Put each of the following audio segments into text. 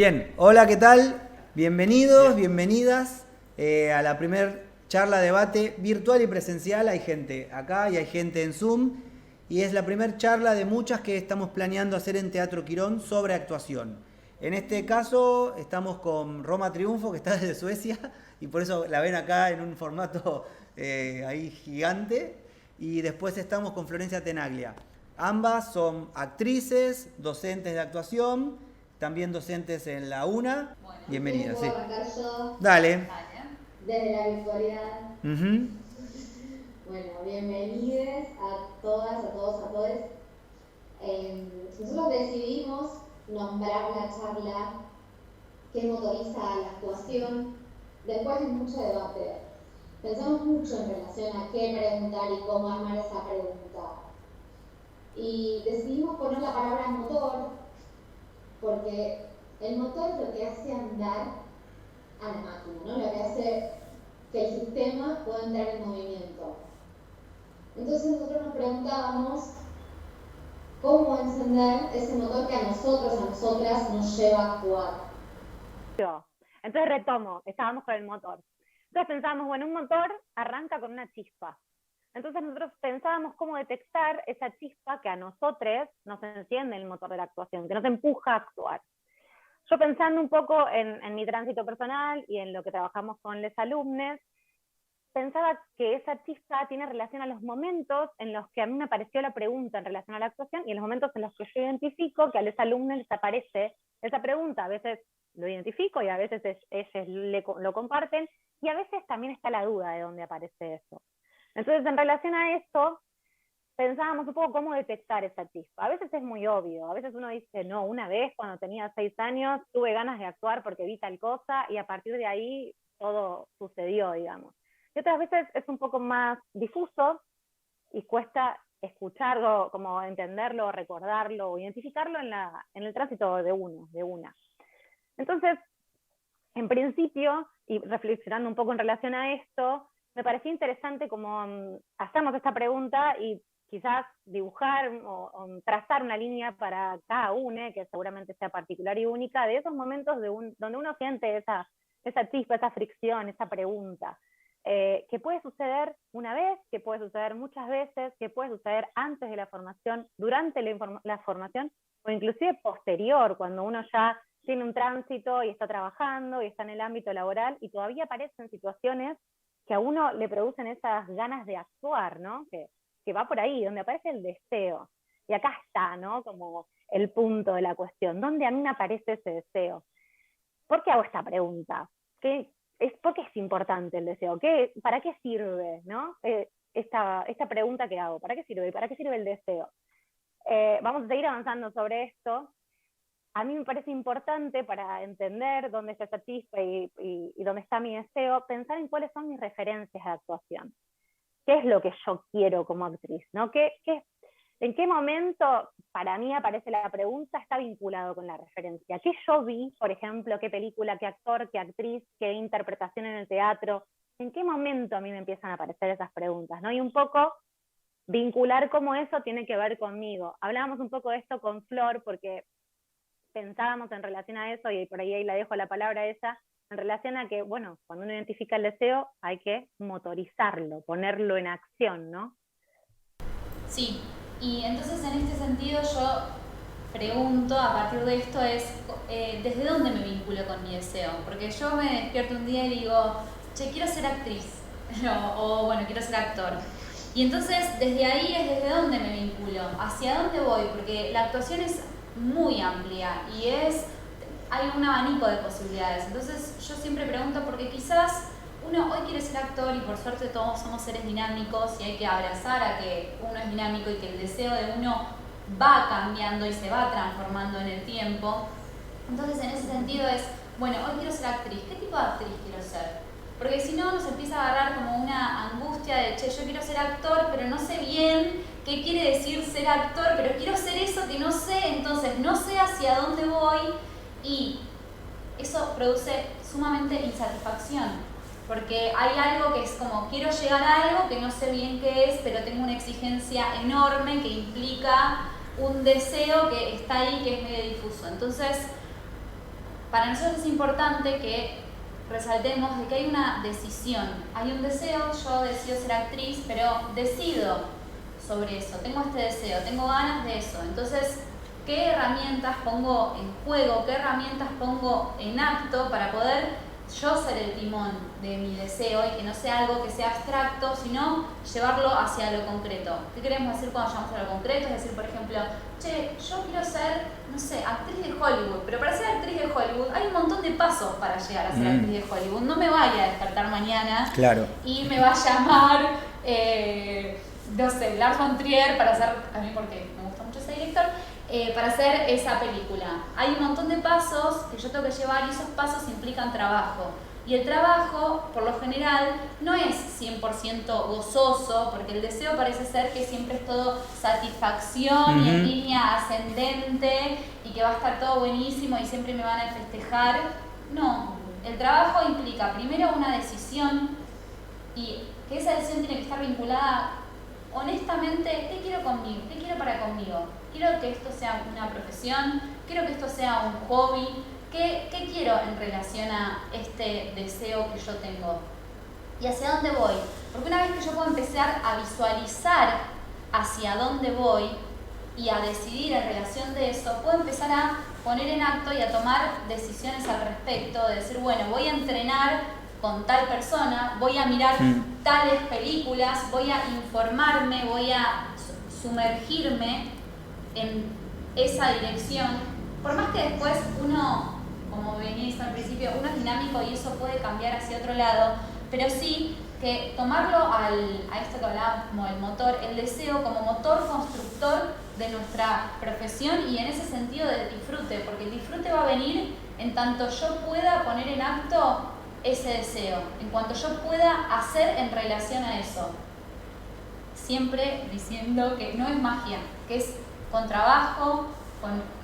Bien, hola, ¿qué tal? Bienvenidos, bienvenidas a la primer charla debate virtual y presencial. Hay gente acá y hay gente en Zoom y es la primer charla de muchas que estamos planeando hacer en Teatro Quirón sobre actuación. En este caso estamos con Roma Triunfo, que está desde Suecia y por eso la ven acá en un formato ahí gigante. Y después estamos con Florencia Tenaglia. Ambas son actrices, docentes de actuación, también docentes en la UNA. Bueno, Bienvenidas, ¿puedo sí. arrancar yo Dale. Dale. Desde la virtualidad? Ujú. Bueno, bienvenidos a todas, a todos, a todos. Nosotros decidimos nombrar la charla ¿Qué motoriza la actuación? Después de mucho debate. Pensamos mucho en relación a qué preguntar y cómo armar esa pregunta. Y decidimos poner la palabra motor porque el motor es lo que hace andar a la máquina, ¿no? Lo que hace que el sistema pueda entrar en movimiento. Entonces nosotros nos preguntábamos cómo encender ese motor que a nosotros, a nosotras, nos lleva a actuar. Entonces retomo, estábamos con el motor. Entonces pensábamos, bueno, un motor arranca con una chispa. Entonces nosotros pensábamos cómo detectar esa chispa que a nosotros nos enciende el motor de la actuación, que nos empuja a actuar. Yo pensando un poco en mi tránsito personal y en lo que trabajamos con los alumnos, pensaba que esa chispa tiene relación a los momentos en los que a mí me apareció la pregunta en relación a la actuación y en los momentos en los que yo identifico que a los alumnos les aparece esa pregunta. A veces lo identifico y a veces ellos lo comparten y a veces también está la duda de dónde aparece eso. Entonces, en relación a esto, pensábamos un poco cómo detectar esa chispa. A veces es muy obvio, a veces uno dice, no, una vez cuando tenía 6 años tuve ganas de actuar porque vi tal cosa y a partir de ahí todo sucedió, digamos. Y otras veces es un poco más difuso y cuesta escucharlo, como entenderlo, recordarlo o identificarlo en el tránsito de una. Entonces, en principio, y reflexionando un poco en relación a esto, me parecía interesante como hacernos esta pregunta y quizás dibujar o trazar una línea para cada uno, que seguramente sea particular y única, de esos momentos donde uno siente esa chispa, esa fricción, esa pregunta. Que puede suceder una vez, que puede suceder muchas veces, que puede suceder antes de la formación, durante la formación, o inclusive posterior, cuando uno ya tiene un tránsito y está trabajando y está en el ámbito laboral y todavía aparecen situaciones que a uno le producen esas ganas de actuar, ¿no? Que va por ahí, donde aparece el deseo. Y acá está, ¿no? Como el punto de la cuestión. ¿Dónde a mí me aparece ese deseo? ¿Por qué hago esta pregunta? ¿Por qué es importante el deseo? ¿Para qué sirve, ¿no? Esta pregunta que hago, ¿para qué sirve? ¿Para qué sirve el deseo? Vamos a seguir avanzando sobre esto. A mí me parece importante para entender dónde está esa chispa y dónde está mi deseo, pensar en cuáles son mis referencias de actuación. ¿Qué es lo que yo quiero como actriz? ¿No? ¿En qué momento para mí aparece la pregunta está vinculado con la referencia? ¿Qué yo vi, por ejemplo, qué película, qué actor, qué actriz, qué interpretación en el teatro? ¿En qué momento a mí me empiezan a aparecer esas preguntas, ¿no? Y un poco vincular cómo eso tiene que ver conmigo. Hablábamos un poco de esto con Flor porque pensábamos en relación a eso, y por ahí la dejo la palabra a ella, en relación a que, bueno, cuando uno identifica el deseo hay que motorizarlo, ponerlo en acción, ¿no? Sí, y entonces en este sentido yo pregunto a partir de esto ¿desde dónde me vinculo con mi deseo? Porque yo me despierto un día y digo, che, quiero ser actriz, o bueno, quiero ser actor. Y entonces desde ahí es desde dónde me vinculo, hacia dónde voy, porque la actuación es muy amplia y hay un abanico de posibilidades. Entonces yo siempre pregunto porque quizás uno hoy quiere ser actor y por suerte todos somos seres dinámicos y hay que abrazar a que uno es dinámico y que el deseo de uno va cambiando y se va transformando en el tiempo. Entonces en ese sentido bueno, hoy quiero ser actriz, ¿qué tipo de actriz quiero ser? Porque si no nos empieza a agarrar como una angustia de, che, yo quiero ser actor, pero no sé bien qué quiere decir ser actor, pero quiero ser eso que no sé, entonces no sé hacia dónde voy y eso produce sumamente insatisfacción. Porque hay algo que es como, quiero llegar a algo que no sé bien qué es, pero tengo una exigencia enorme que implica un deseo que está ahí, que es medio difuso. Entonces, para nosotros es importante que resaltemos de que hay una decisión, hay un deseo, yo decido ser actriz, pero decido sobre eso, tengo este deseo, tengo ganas de eso, entonces, ¿qué herramientas pongo en juego, qué herramientas pongo en acto para poder yo ser el timón de mi deseo y que no sea algo que sea abstracto, sino llevarlo hacia lo concreto? ¿Qué queremos decir cuando llegamos a lo concreto? Es decir, por ejemplo, che, yo quiero ser, no sé, actriz de Hollywood, pero para ser actriz de Hollywood hay un montón de pasos para llegar a ser actriz de Hollywood. No me vaya a despertar mañana y me va a llamar, no sé, Lars von Trier para hacer, a mí porque me gusta mucho ese director, para hacer esa película. Hay un montón de pasos que yo tengo que llevar y esos pasos implican trabajo. Y el trabajo, por lo general, no es 100% gozoso, porque el deseo parece ser que siempre es todo satisfacción y en línea ascendente y que va a estar todo buenísimo y siempre me van a festejar. No, el trabajo implica primero una decisión y que esa decisión tiene que estar vinculada honestamente, ¿qué quiero conmigo? ¿Qué quiero para conmigo? Quiero que esto sea una profesión, quiero que esto sea un hobby, ¿qué quiero en relación a este deseo que yo tengo? ¿Y hacia dónde voy? Porque una vez que yo puedo empezar a visualizar hacia dónde voy y a decidir en relación de eso, puedo empezar a poner en acto y a tomar decisiones al respecto, de decir, bueno, voy a entrenar con tal persona, voy a mirar tales películas, voy a informarme, voy a sumergirme en esa dirección. Por más que después uno, como venís al principio, uno es dinámico y eso puede cambiar hacia otro lado, pero sí que tomarlo a esto que hablábamos como el motor, el deseo como motor constructor de nuestra profesión y en ese sentido del disfrute, porque el disfrute va a venir en tanto yo pueda poner en acto ese deseo, en cuanto yo pueda hacer en relación a eso. Siempre diciendo que no es magia, que es con trabajo,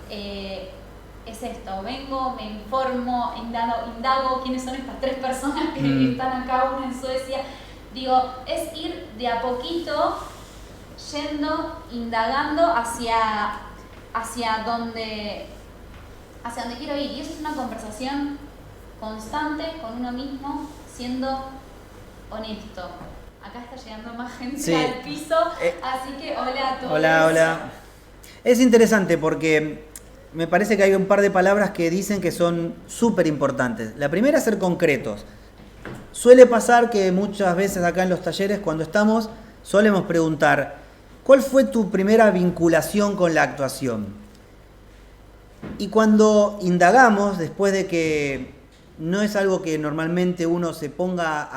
es esto, vengo, me informo, indago quiénes son estas 3 personas que están acá, una en Suecia. Digo, es ir de a poquito yendo, indagando hacia donde quiero ir. Y eso es una conversación constante con uno mismo, siendo honesto. Acá está llegando más gente al piso, así que hola a todos. Hola. Es interesante porque me parece que hay un par de palabras que dicen que son súper importantes. La primera es ser concretos. Suele pasar que muchas veces acá en los talleres, cuando estamos, solemos preguntar, ¿cuál fue tu primera vinculación con la actuación? Y cuando indagamos, después de que no es algo que normalmente uno se ponga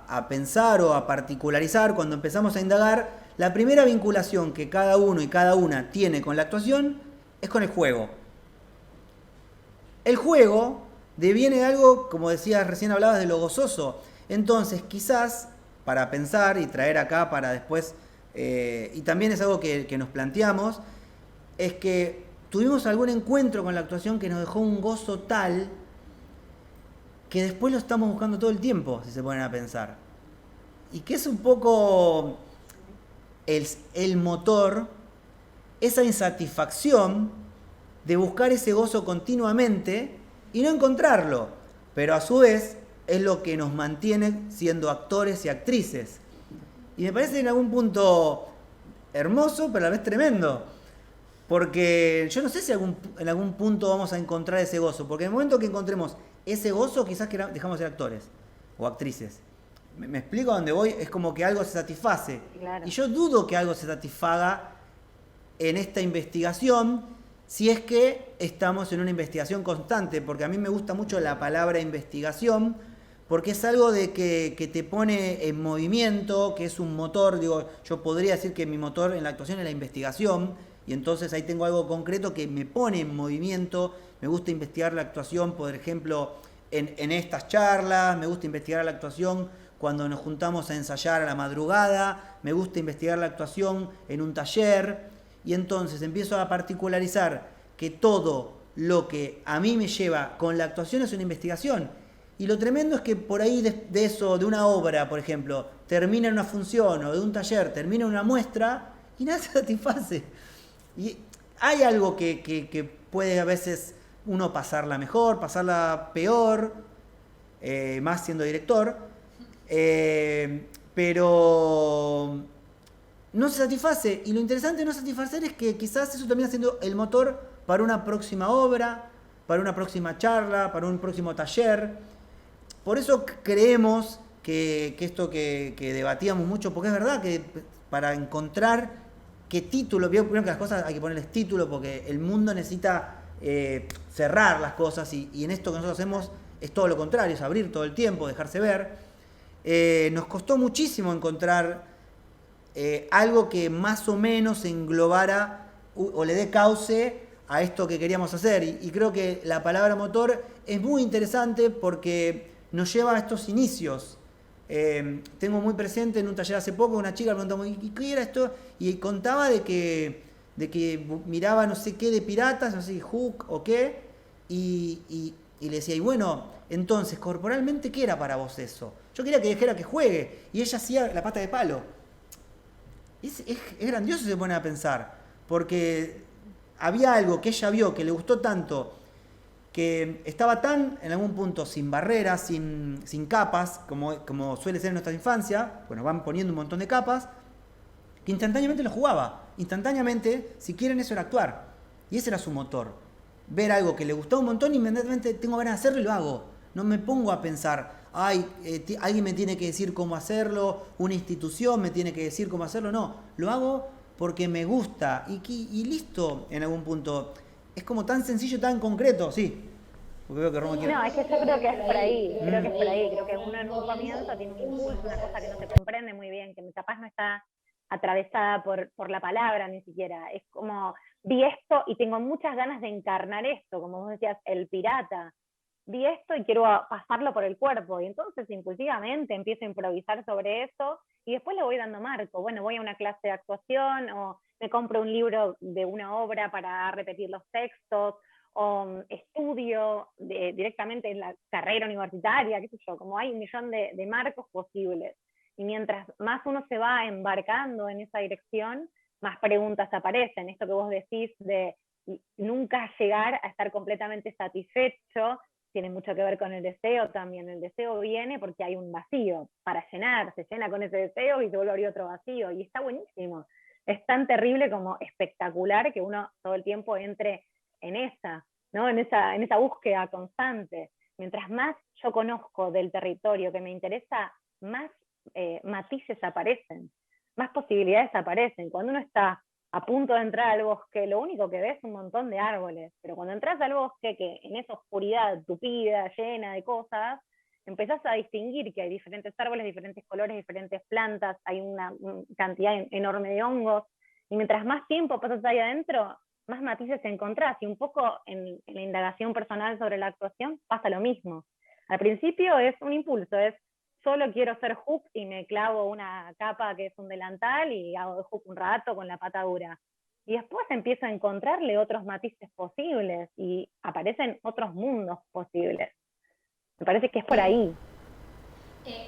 a pensar o a particularizar, cuando empezamos a indagar, la primera vinculación que cada uno y cada una tiene con la actuación es con el juego. El juego deviene de algo, como decías, recién hablabas de lo gozoso. Entonces, quizás, para pensar y traer acá para después, y también es algo que nos planteamos, es que tuvimos algún encuentro con la actuación que nos dejó un gozo tal que después lo estamos buscando todo el tiempo, si se ponen a pensar. Y que es un poco el motor, esa insatisfacción de buscar ese gozo continuamente y no encontrarlo. Pero a su vez es lo que nos mantiene siendo actores y actrices. Y me parece en algún punto hermoso, pero a la vez tremendo. Porque yo no sé si en algún punto vamos a encontrar ese gozo. Porque en el momento que encontremos ese gozo, quizás dejamos de ser actores o actrices. ¿Me explico a dónde voy? Es como que algo se satisface. Claro. Y yo dudo que algo se satisfaga en esta investigación si es que estamos en una investigación constante. Porque a mí me gusta mucho la palabra investigación, porque es algo de que te pone en movimiento, que es un motor. Digo, yo podría decir que mi motor en la actuación es la investigación, y entonces ahí tengo algo concreto que me pone en movimiento. Me gusta investigar la actuación, por ejemplo, en estas charlas, me gusta investigar la actuación cuando nos juntamos a ensayar a la madrugada, me gusta investigar la actuación en un taller, y entonces empiezo a particularizar que todo lo que a mí me lleva con la actuación es una investigación. Y lo tremendo es que por ahí de eso, de una obra, por ejemplo, termina en una función, o de un taller, termina en una muestra, y nada se satisface. Y hay algo que puede a veces uno pasarla mejor, pasarla peor, más siendo director, pero no se satisface. Y lo interesante de no satisfacer es que quizás eso termina siendo el motor para una próxima obra, para una próxima charla, para un próximo taller. Por eso creemos que esto que debatíamos mucho, porque es verdad que para encontrar qué título, primero que las cosas hay que ponerles título, porque el mundo necesita cerrar las cosas, y en esto que nosotros hacemos es todo lo contrario, es abrir todo el tiempo, dejarse ver. Nos costó muchísimo encontrar algo que más o menos englobara o le dé cauce a esto que queríamos hacer, y creo que la palabra motor es muy interesante porque nos lleva a estos inicios. Tengo muy presente en un taller hace poco una chica preguntaba, ¿y qué era esto? Y contaba de que miraba no sé qué de piratas, no sé si Hook o qué, y le decía, y bueno, entonces corporalmente ¿qué era para vos eso? Yo quería que dijera que juegue, y ella hacía la pata de palo. Es grandioso si se pone a pensar, porque había algo que ella vio que le gustó tanto, que estaba tan, en algún punto, sin barreras, sin capas, como suele ser en nuestra infancia, pues nos van poniendo un montón de capas, que instantáneamente lo jugaba. Instantáneamente, si quieren, eso era actuar. Y ese era su motor. Ver algo que le gustaba un montón, inmediatamente tengo ganas de hacerlo y lo hago. No me pongo a pensar, alguien me tiene que decir cómo hacerlo, una institución me tiene que decir cómo hacerlo. No, lo hago porque me gusta y listo, en algún punto. Es como tan sencillo, tan concreto, sí. Porque veo que Roma quiere. No, es que yo creo que es por ahí, creo que uno en un comienzo tiene un impulso, una cosa que no se comprende muy bien, que capaz no está atravesada por la palabra ni siquiera. Es como, vi esto y tengo muchas ganas de encarnar esto, como vos decías, el pirata. Vi esto y quiero pasarlo por el cuerpo, y entonces impulsivamente empiezo a improvisar sobre eso, y después le voy dando marco. Bueno, voy a una clase de actuación, o me compro un libro de una obra para repetir los textos, o estudio directamente en la carrera universitaria, qué sé yo, como hay un millón de marcos posibles. Y mientras más uno se va embarcando en esa dirección, más preguntas aparecen. Esto que vos decís de nunca llegar a estar completamente satisfecho, tiene mucho que ver con el deseo también. El deseo viene porque hay un vacío para llenar, se llena con ese deseo y se vuelve a abrir otro vacío, y está buenísimo. Es tan terrible como espectacular que uno todo el tiempo entre en esa, ¿no? en esa búsqueda constante. Mientras más yo conozco del territorio que me interesa, más matices aparecen, más posibilidades aparecen. Cuando uno está a punto de entrar al bosque, lo único que ves es un montón de árboles, pero cuando entras al bosque, que en esa oscuridad tupida, llena de cosas, empezás a distinguir que hay diferentes árboles, diferentes colores, diferentes plantas, hay una cantidad enorme de hongos, y mientras más tiempo pasas ahí adentro, más matices encontrás. Y un poco en la indagación personal sobre la actuación pasa lo mismo. Al principio es un impulso, es solo quiero ser Hook y me clavo una capa que es un delantal y hago de Hook un rato con la pata dura. Y después empiezo a encontrarle otros matices posibles y aparecen otros mundos posibles. Me parece que es por ahí.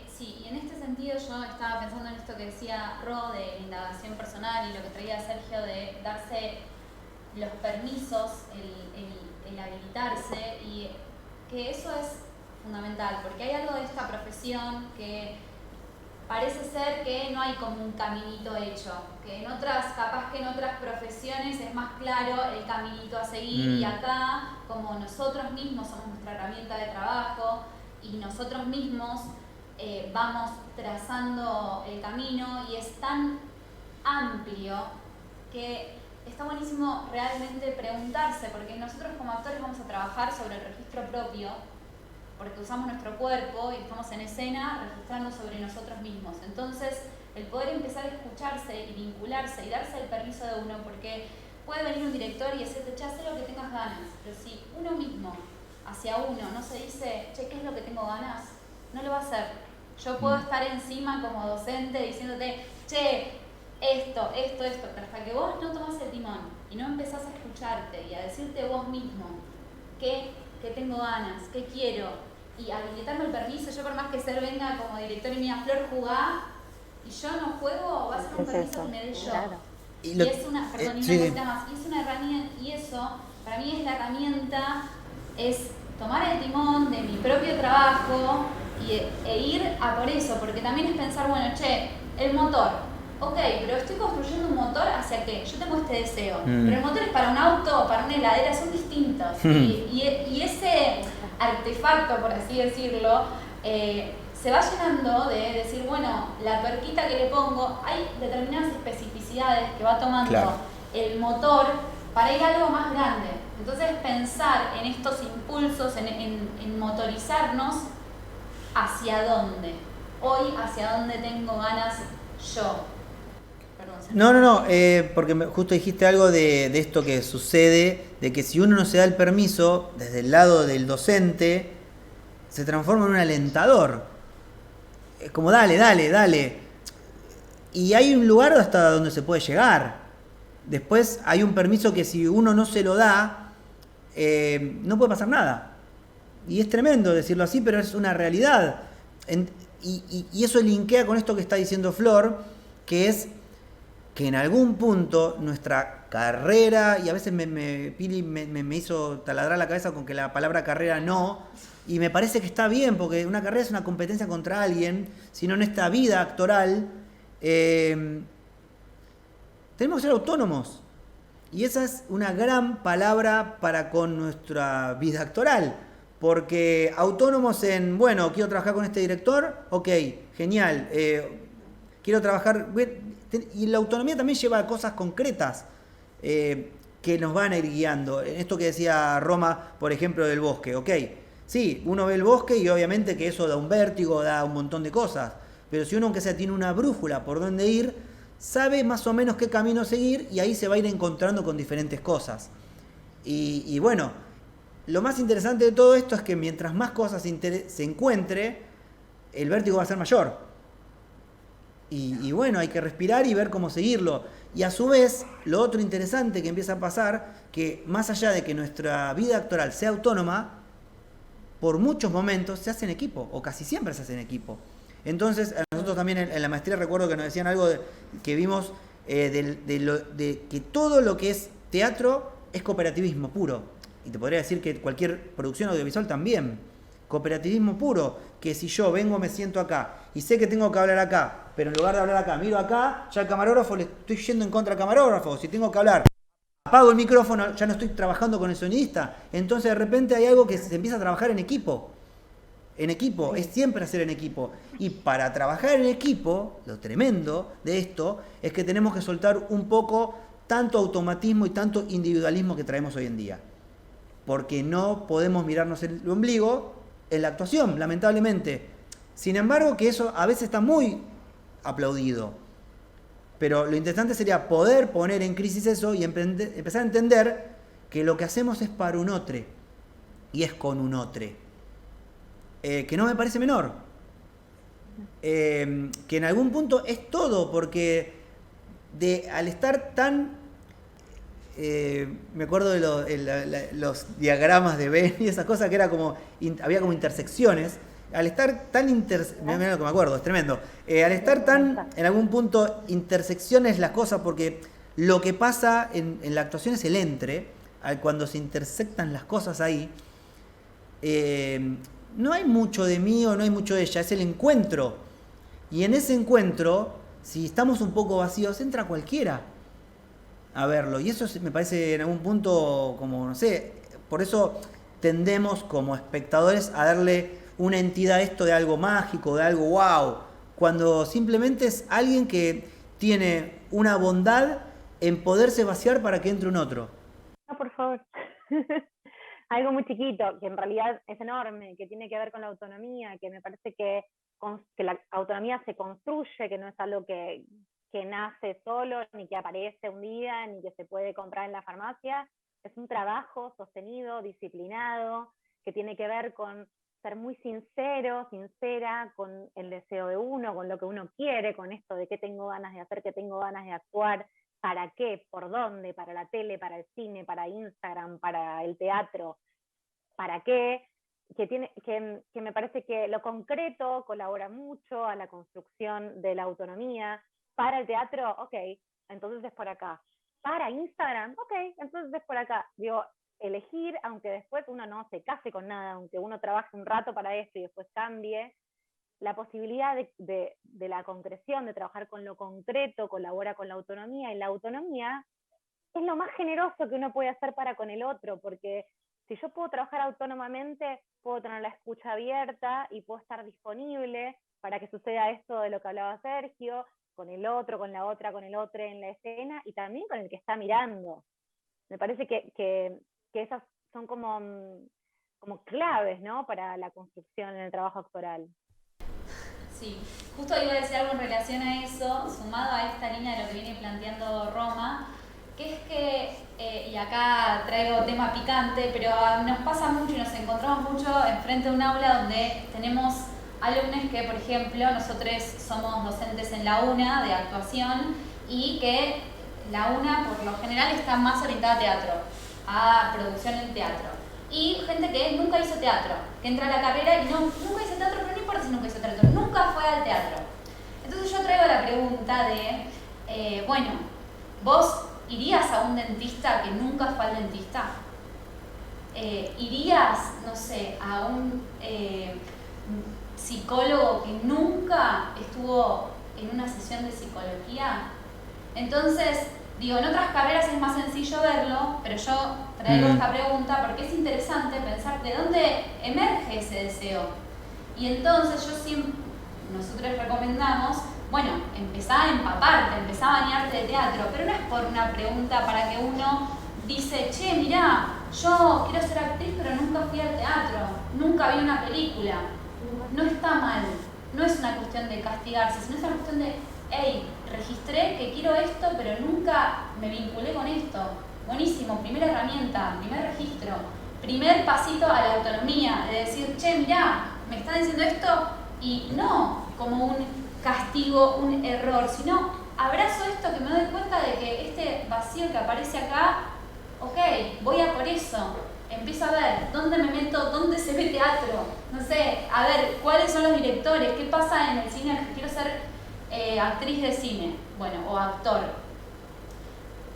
Sí, y en este sentido yo estaba pensando en esto que decía Ro de indagación personal, y lo que traía Sergio de darse los permisos, el habilitarse, y que eso es fundamental, porque hay algo de esta profesión que parece ser que no hay como un caminito hecho, que capaz que en otras profesiones es más claro el caminito a seguir, y acá, como nosotros mismos somos nuestra herramienta de trabajo, y nosotros mismos vamos trazando el camino, y es tan amplio que está buenísimo realmente preguntarse, porque nosotros como actores vamos a trabajar sobre el registro propio, porque usamos nuestro cuerpo y estamos en escena registrando sobre nosotros mismos. Entonces, el poder empezar a escucharse y vincularse y darse el permiso de uno, porque puede venir un director y decirte, che, haz lo que tengas ganas, pero si uno mismo, hacia uno, no se dice, che, ¿qué es lo que tengo ganas?, no lo va a hacer. Yo puedo estar encima como docente diciéndote, che, esto, pero hasta que vos no tomás el timón y no empezás a escucharte y a decirte vos mismo que tengo ganas, que quiero, y habilitarme el permiso. Yo, por más que Ser venga como director y me diga, Flor, jugá, y yo no juego, va a ser un permiso que me dé yo. Claro. Y es una, perdón, y una cosita más, y es una herramienta, y eso para mí es la herramienta es tomar el timón de mi propio trabajo e ir a por eso, porque también es pensar, bueno, che, el motor, ok, pero estoy construyendo un motor hacia qué, yo tengo este deseo, pero el motor es para un auto, para una heladera, son distintos, y ese artefacto, por así decirlo, se va llenando de decir, bueno, la tuerquita que le pongo, hay determinadas especificidades que va tomando el motor para ir a algo más grande. Entonces pensar en estos impulsos, en motorizarnos hacia dónde. Hoy hacia dónde tengo ganas yo. Perdón, No, porque justo dijiste algo de esto que sucede, de que si uno no se da el permiso, desde el lado del docente, se transforma en un alentador. Es como dale. Y hay un lugar hasta donde se puede llegar. Después hay un permiso que si uno no se lo da, no puede pasar nada. Y es tremendo decirlo así, pero es una realidad. Y eso linkea con esto que está diciendo Flor, que es que en algún punto nuestra carrera, y a veces Pili me hizo taladrar la cabeza con que la palabra carrera no, y me parece que está bien, porque una carrera es una competencia contra alguien, sino en esta vida actoral, tenemos que ser autónomos. Y esa es una gran palabra para con nuestra vida actoral. Porque autónomos en, bueno, quiero trabajar con este director, ok, genial. Quiero trabajar... Y la autonomía también lleva a cosas concretas que nos van a ir guiando. En esto que decía Roma, por ejemplo, del bosque, ok. Sí, uno ve el bosque y obviamente que eso da un vértigo, da un montón de cosas. Pero si uno aunque sea tiene una brújula por dónde ir, sabe más o menos qué camino seguir y ahí se va a ir encontrando con diferentes cosas. Y bueno, lo más interesante de todo esto es que mientras más cosas se encuentre, el vértigo va a ser mayor. Y bueno, hay que respirar y ver cómo seguirlo. Y a su vez, lo otro interesante que empieza a pasar, que más allá de que nuestra vida actoral sea autónoma, por muchos momentos se hace en equipo, o casi siempre se hace en equipo. Entonces, a nosotros también en la maestría recuerdo que nos decían algo que vimos de que todo lo que es teatro es cooperativismo puro. Y te podría decir que cualquier producción audiovisual también. Cooperativismo puro, que si yo vengo, me siento acá y sé que tengo que hablar acá, pero en lugar de hablar acá, miro acá, ya el camarógrafo le estoy yendo en contra al camarógrafo. Si tengo que hablar, apago el micrófono, ya no estoy trabajando con el sonidista. Entonces de repente hay algo que se empieza a trabajar en equipo. En equipo, es siempre hacer en equipo. Y para trabajar en equipo, lo tremendo de esto es que tenemos que soltar un poco tanto automatismo y tanto individualismo que traemos hoy en día. Porque no podemos mirarnos el ombligo en la actuación, lamentablemente. Sin embargo, que eso a veces está muy aplaudido. Pero lo interesante sería poder poner en crisis eso y empezar a entender que lo que hacemos es para un otro. Y es con un otro. Que no me parece menor. Que en algún punto es todo, porque al estar tan... me acuerdo de los diagramas de Venn y esas cosas que era como... había como intersecciones. Al estar tan... Mira lo que me acuerdo, es tremendo. Al estar tan, en algún punto, intersecciones las cosas, porque lo que pasa en la actuación es el entre, cuando se intersectan las cosas ahí, no hay mucho de mí o no hay mucho de ella, es el encuentro. Y en ese encuentro, si estamos un poco vacíos, entra cualquiera a verlo. Y eso me parece en algún punto como, no sé, por eso tendemos como espectadores a darle una entidad a esto de algo mágico, de algo wow, cuando simplemente es alguien que tiene una bondad en poderse vaciar para que entre un otro. No, por favor. Algo muy chiquito, que en realidad es enorme, que tiene que ver con la autonomía, que me parece que la autonomía se construye, que no es algo que nace solo, ni que aparece un día, ni que se puede comprar en la farmacia. Es un trabajo sostenido, disciplinado, que tiene que ver con ser muy sincero, sincera con el deseo de uno, con lo que uno quiere, con esto de qué tengo ganas de hacer, qué tengo ganas de actuar, para qué, por dónde, para la tele, para el cine, para Instagram, para el teatro, para qué, que me parece que lo concreto colabora mucho a la construcción de la autonomía. Para el teatro, ok, entonces es por acá. Para Instagram, ok, entonces es por acá. Digo, elegir, aunque después uno no se case con nada, aunque uno trabaje un rato para esto y después cambie, la posibilidad de la concreción, de trabajar con lo concreto, colabora con la autonomía, y la autonomía es lo más generoso que uno puede hacer para con el otro, porque si yo puedo trabajar autónomamente, puedo tener la escucha abierta y puedo estar disponible para que suceda esto de lo que hablaba Sergio, con el otro, con la otra, con el otro en la escena, y también con el que está mirando. Me parece que esas son como claves, ¿no?, para la construcción en el trabajo actoral. Sí, justo iba a decir algo en relación a eso, sumado a esta línea de lo que viene planteando Roma, que es que, y acá traigo tema picante, pero nos pasa mucho y nos encontramos mucho enfrente de un aula donde tenemos alumnos que, por ejemplo, nosotros somos docentes en la UNA de actuación y que la UNA por lo general está más orientada a teatro, a producción en teatro. Y gente que nunca hizo teatro, que entra a la carrera y nunca hizo teatro, pero no importa si nunca hizo teatro, nunca fue al teatro. Entonces yo traigo la pregunta de, bueno, ¿vos irías a un dentista que nunca fue al dentista? ¿Irías, no sé, a un psicólogo que nunca estuvo en una sesión de psicología? Entonces, digo, en otras carreras es más sencillo verlo, pero yo traigo esta pregunta porque es interesante pensar de dónde emerge ese deseo. Y entonces nosotros recomendamos, bueno, empezá a empaparte, empezá a bañarte de teatro, pero no es por una pregunta para que uno dice, che, mirá, yo quiero ser actriz pero nunca fui al teatro, nunca vi una película. No está mal, no es una cuestión de castigarse, sino es una cuestión de, hey, registré que quiero esto, pero nunca me vinculé con esto. Buenísimo, primera herramienta, primer registro, primer pasito a la autonomía, de decir, che, mirá, me están diciendo esto, y no como un castigo, un error, sino abrazo esto, que me doy cuenta de que este vacío que aparece acá, ok, voy a por eso. Empiezo a ver dónde me meto, dónde se ve teatro, no sé, a ver cuáles son los directores, qué pasa en el cine, quiero ser actriz de cine, bueno, o actor.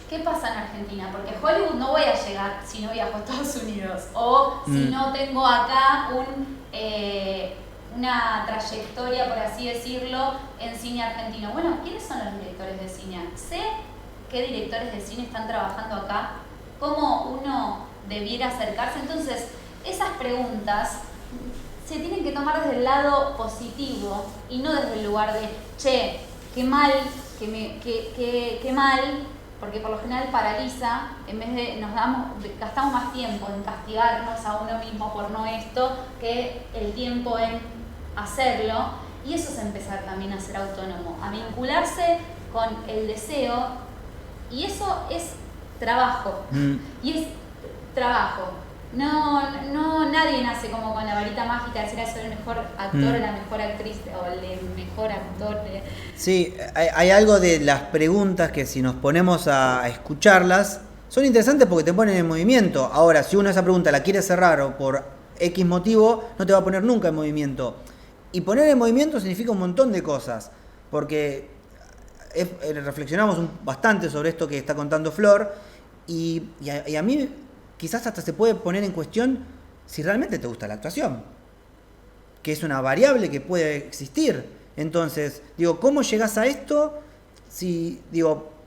¿Qué pasa en Argentina? Porque a Hollywood no voy a llegar si no viajo a Estados Unidos, o si no tengo acá una trayectoria, por así decirlo, en cine argentino. Bueno, ¿quiénes son los directores de cine? Sé qué directores de cine están trabajando acá, cómo uno debiera acercarse. Entonces, esas preguntas se tienen que tomar desde el lado positivo y no desde el lugar de, che, qué mal, qué mal, porque por lo general paraliza, en vez de gastamos más tiempo en castigarnos a uno mismo por no esto, que el tiempo en hacerlo. Y eso es empezar también a ser autónomo, a vincularse con el deseo, y eso es trabajo, y es trabajo. No, nadie nace como con la varita mágica de decir soy el mejor actor, la mejor actriz o el mejor actor. Sí, hay algo de las preguntas que si nos ponemos a escucharlas, son interesantes porque te ponen en movimiento. Ahora, si uno esa pregunta la quiere cerrar o por X motivo, no te va a poner nunca en movimiento. Y poner en movimiento significa un montón de cosas, porque reflexionamos bastante sobre esto que está contando Flor, y a mí quizás hasta se puede poner en cuestión si realmente te gusta la actuación, que es una variable que puede existir. Entonces, digo, ¿cómo llegás a esto?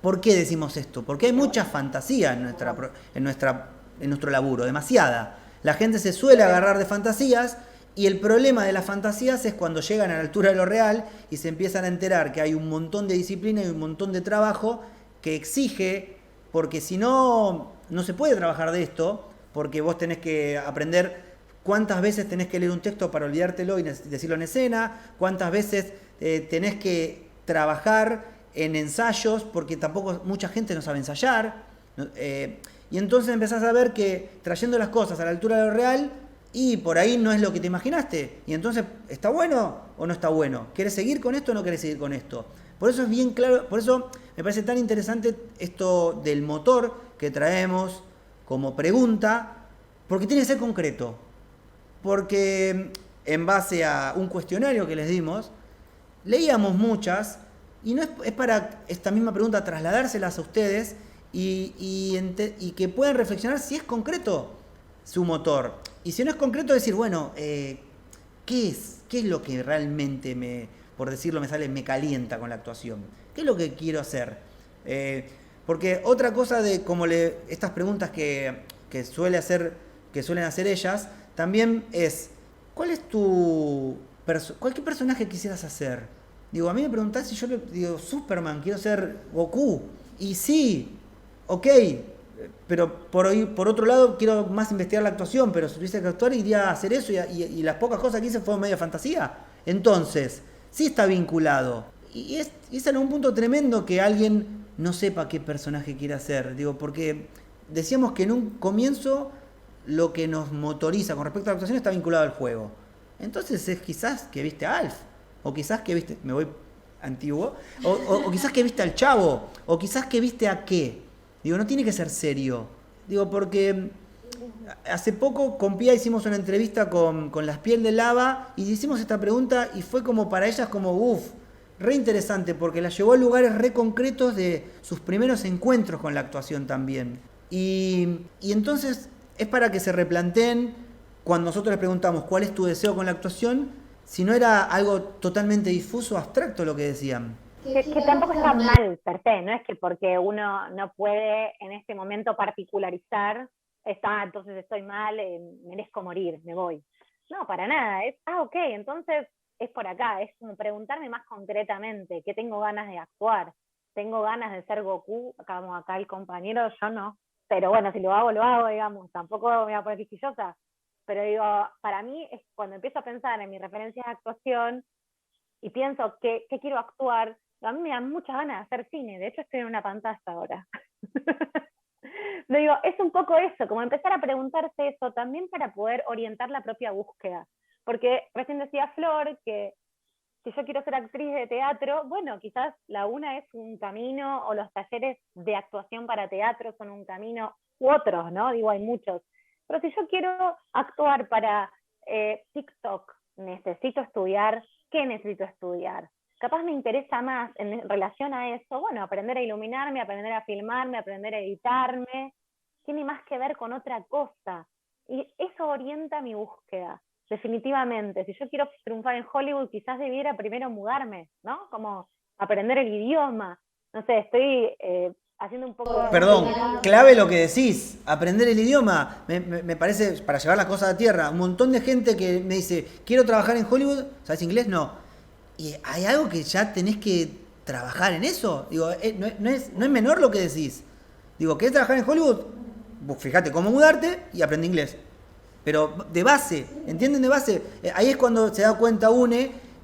¿Por qué decimos esto? Porque hay mucha fantasía en nuestro laburo, demasiada. La gente se suele agarrar de fantasías, y el problema de las fantasías es cuando llegan a la altura de lo real y se empiezan a enterar que hay un montón de disciplina y un montón de trabajo que exige, porque si no, no se puede trabajar de esto, porque vos tenés que aprender cuántas veces tenés que leer un texto para olvidártelo y decirlo en escena, cuántas veces tenés que trabajar en ensayos, porque tampoco mucha gente no sabe ensayar, y entonces empezás a ver que trayendo las cosas a la altura de lo real, y por ahí no es lo que te imaginaste, y entonces, ¿está bueno o no está bueno? ¿Querés seguir con esto o no querés seguir con esto? Por eso es bien claro, por eso me parece tan interesante esto del motor que traemos como pregunta, porque tiene que ser concreto. Porque en base a un cuestionario que les dimos, leíamos muchas, y no es para esta misma pregunta trasladárselas a ustedes y que puedan reflexionar si es concreto su motor. Y si no es concreto, decir, bueno, ¿qué es? ¿Qué es lo que realmente por decirlo me calienta con la actuación? ¿Qué es lo que quiero hacer? Porque otra cosa de estas preguntas que suelen hacer ellas, también es, ¿qué personaje quisieras hacer? Digo, a mí me preguntás si yo digo, Superman, quiero ser Goku. Y sí, ok, pero por otro lado quiero más investigar la actuación, pero si tuviese que actuar iría a hacer eso y las pocas cosas que hice fueron medio fantasía. Entonces, sí está vinculado. Y es en un punto tremendo que alguien no sepa qué personaje quiere hacer. Digo, porque decíamos que en un comienzo lo que nos motoriza con respecto a la actuación está vinculado al juego. Entonces es quizás que viste a Alf, o quizás que viste, me voy antiguo, o quizás que viste al Chavo, o quizás que viste a qué. Digo, no tiene que ser serio. Digo, porque hace poco con Pía hicimos una entrevista con Las Piel de Lava y hicimos esta pregunta y fue como para ellas como, re interesante, porque la llevó a lugares re concretos de sus primeros encuentros con la actuación también. Y entonces es para que se replanteen cuando nosotros les preguntamos cuál es tu deseo con la actuación, si no era algo totalmente difuso, abstracto lo que decían. Que tampoco está mal per se, no es que porque uno no puede en este momento particularizar, entonces estoy mal, merezco morir, me voy. No, para nada, ok, entonces es por acá, es como preguntarme más concretamente, ¿qué tengo ganas de actuar? ¿Tengo ganas de ser Goku? Acá el compañero, yo no, pero bueno, si lo hago, digamos, tampoco me voy a poner quisquillosa, pero digo, para mí es cuando empiezo a pensar en mis referencias de actuación y pienso que quiero actuar, a mí me dan muchas ganas de hacer cine, de hecho estoy en una pantalla ahora. Le digo, es un poco eso, como empezar a preguntarse eso también para poder orientar la propia búsqueda. Porque recién decía Flor que si yo quiero ser actriz de teatro, bueno, quizás la una es un camino, o los talleres de actuación para teatro son un camino, u otros, ¿no? Digo, hay muchos. Pero si yo quiero actuar para TikTok, necesito estudiar, ¿qué necesito estudiar? Capaz me interesa más en relación a eso, bueno, aprender a iluminarme, aprender a filmarme, aprender a editarme, tiene más que ver con otra cosa. Y eso orienta mi búsqueda, definitivamente. Si yo quiero triunfar en Hollywood, quizás debiera primero mudarme, ¿no? Como aprender el idioma. No sé, estoy haciendo un poco... Perdón, clave lo que decís, aprender el idioma, me parece, para llevar las cosas a tierra, un montón de gente que me dice, quiero trabajar en Hollywood, ¿sabes inglés? No. Y hay algo que ya tenés que trabajar en eso. Digo, no es menor lo que decís. Digo, ¿querés trabajar en Hollywood? Vos fíjate cómo mudarte y aprende inglés. Pero de base, ¿entienden? De base. Ahí es cuando se da cuenta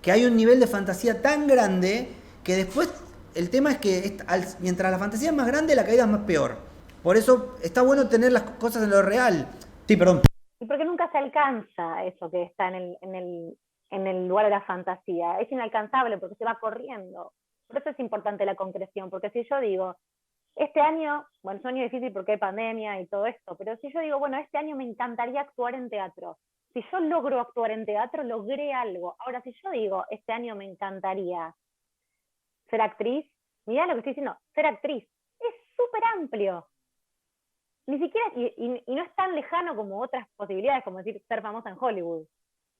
que hay un nivel de fantasía tan grande que después el tema es que mientras la fantasía es más grande, la caída es más peor. Por eso está bueno tener las cosas en lo real. Sí, perdón. Y porque nunca se alcanza eso que está en el lugar de la fantasía. Es inalcanzable porque se va corriendo. Por eso es importante la concreción, porque si yo digo, este año, bueno, es un año difícil porque hay pandemia y todo esto, pero si yo digo, bueno, este año me encantaría actuar en teatro. Si yo logro actuar en teatro, logré algo. Ahora, si yo digo, este año me encantaría ser actriz, mirá lo que estoy diciendo, ser actriz, es súper amplio. Ni siquiera, y no es tan lejano como otras posibilidades, como decir, ser famosa en Hollywood.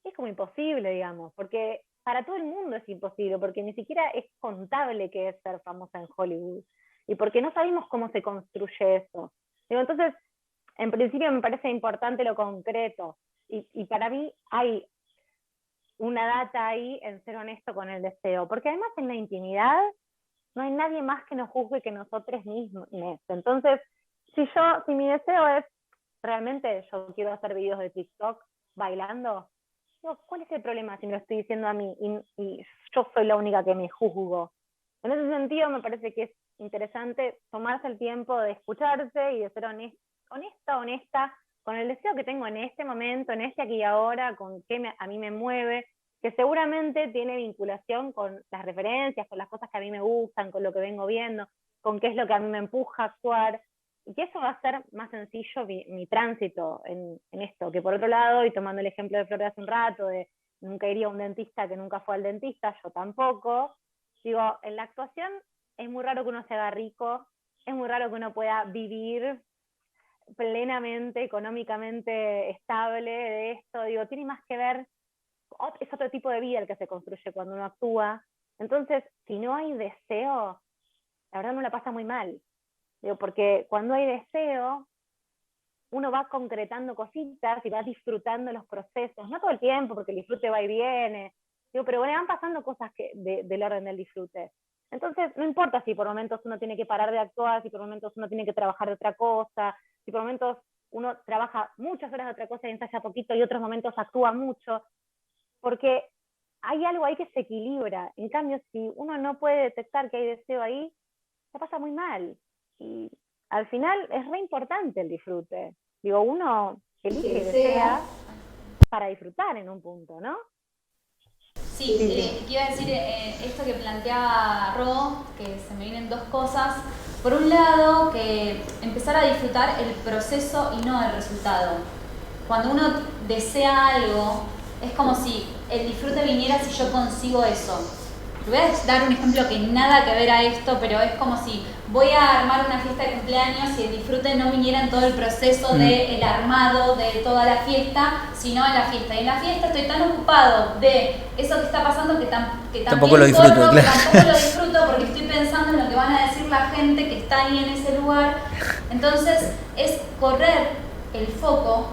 Es como imposible, digamos, porque para todo el mundo es imposible, porque ni siquiera es contable que es ser famosa en Hollywood, y porque no sabemos cómo se construye eso. Digo, entonces, en principio me parece importante lo concreto, y para mí hay una data ahí en ser honesto con el deseo, porque además en la intimidad no hay nadie más que nos juzgue que nosotros mismos. Entonces, si mi deseo es realmente yo quiero hacer videos de TikTok bailando, ¿cuál es el problema si me lo estoy diciendo a mí y yo soy la única que me juzgo? En ese sentido me parece que es interesante tomarse el tiempo de escucharse y de ser honesta con el deseo que tengo en este momento, en este aquí y ahora, con qué a mí me mueve, que seguramente tiene vinculación con las referencias, con las cosas que a mí me gustan, con lo que vengo viendo, con qué es lo que a mí me empuja a actuar, y que eso va a ser más sencillo mi tránsito en esto, que por otro lado, y tomando el ejemplo de Flor de hace un rato, de nunca iría a un dentista que nunca fue al dentista, yo tampoco, digo, en la actuación es muy raro que uno se haga rico es muy raro que uno pueda vivir plenamente, económicamente estable de esto. Digo, tiene más que ver, es otro tipo de vida el que se construye cuando uno actúa. Entonces, si no hay deseo, la verdad uno la pasa muy mal. Digo, porque cuando hay deseo, uno va concretando cositas y va disfrutando los procesos, no todo el tiempo, porque el disfrute va y viene, digo, pero bueno, van pasando cosas del orden del disfrute. Entonces, no importa si por momentos uno tiene que parar de actuar, si por momentos uno tiene que trabajar de otra cosa, si por momentos uno trabaja muchas horas de otra cosa y ensaya poquito y otros momentos actúa mucho, porque hay algo ahí que se equilibra. En cambio, si uno no puede detectar que hay deseo ahí, se pasa muy mal. Y al final es re importante el disfrute. Digo, uno elige y desea para disfrutar en un punto, ¿no? Sí, que iba a decir esto que planteaba Ro, que se me vienen dos cosas. Por un lado, que empezar a disfrutar el proceso y no el resultado. Cuando uno desea algo, es como si el disfrute viniera si yo consigo eso. Te voy a dar un ejemplo que nada que ver a esto, pero es como si voy a armar una fiesta de cumpleaños y el disfrute no viniera en todo el proceso del armado de toda la fiesta, sino en la fiesta. Y en la fiesta estoy tan ocupado de eso que está pasando que tampoco lo disfruto, corro, claro. tampoco lo disfruto porque estoy pensando en lo que van a decir la gente que está ahí en ese lugar. Entonces es correr el foco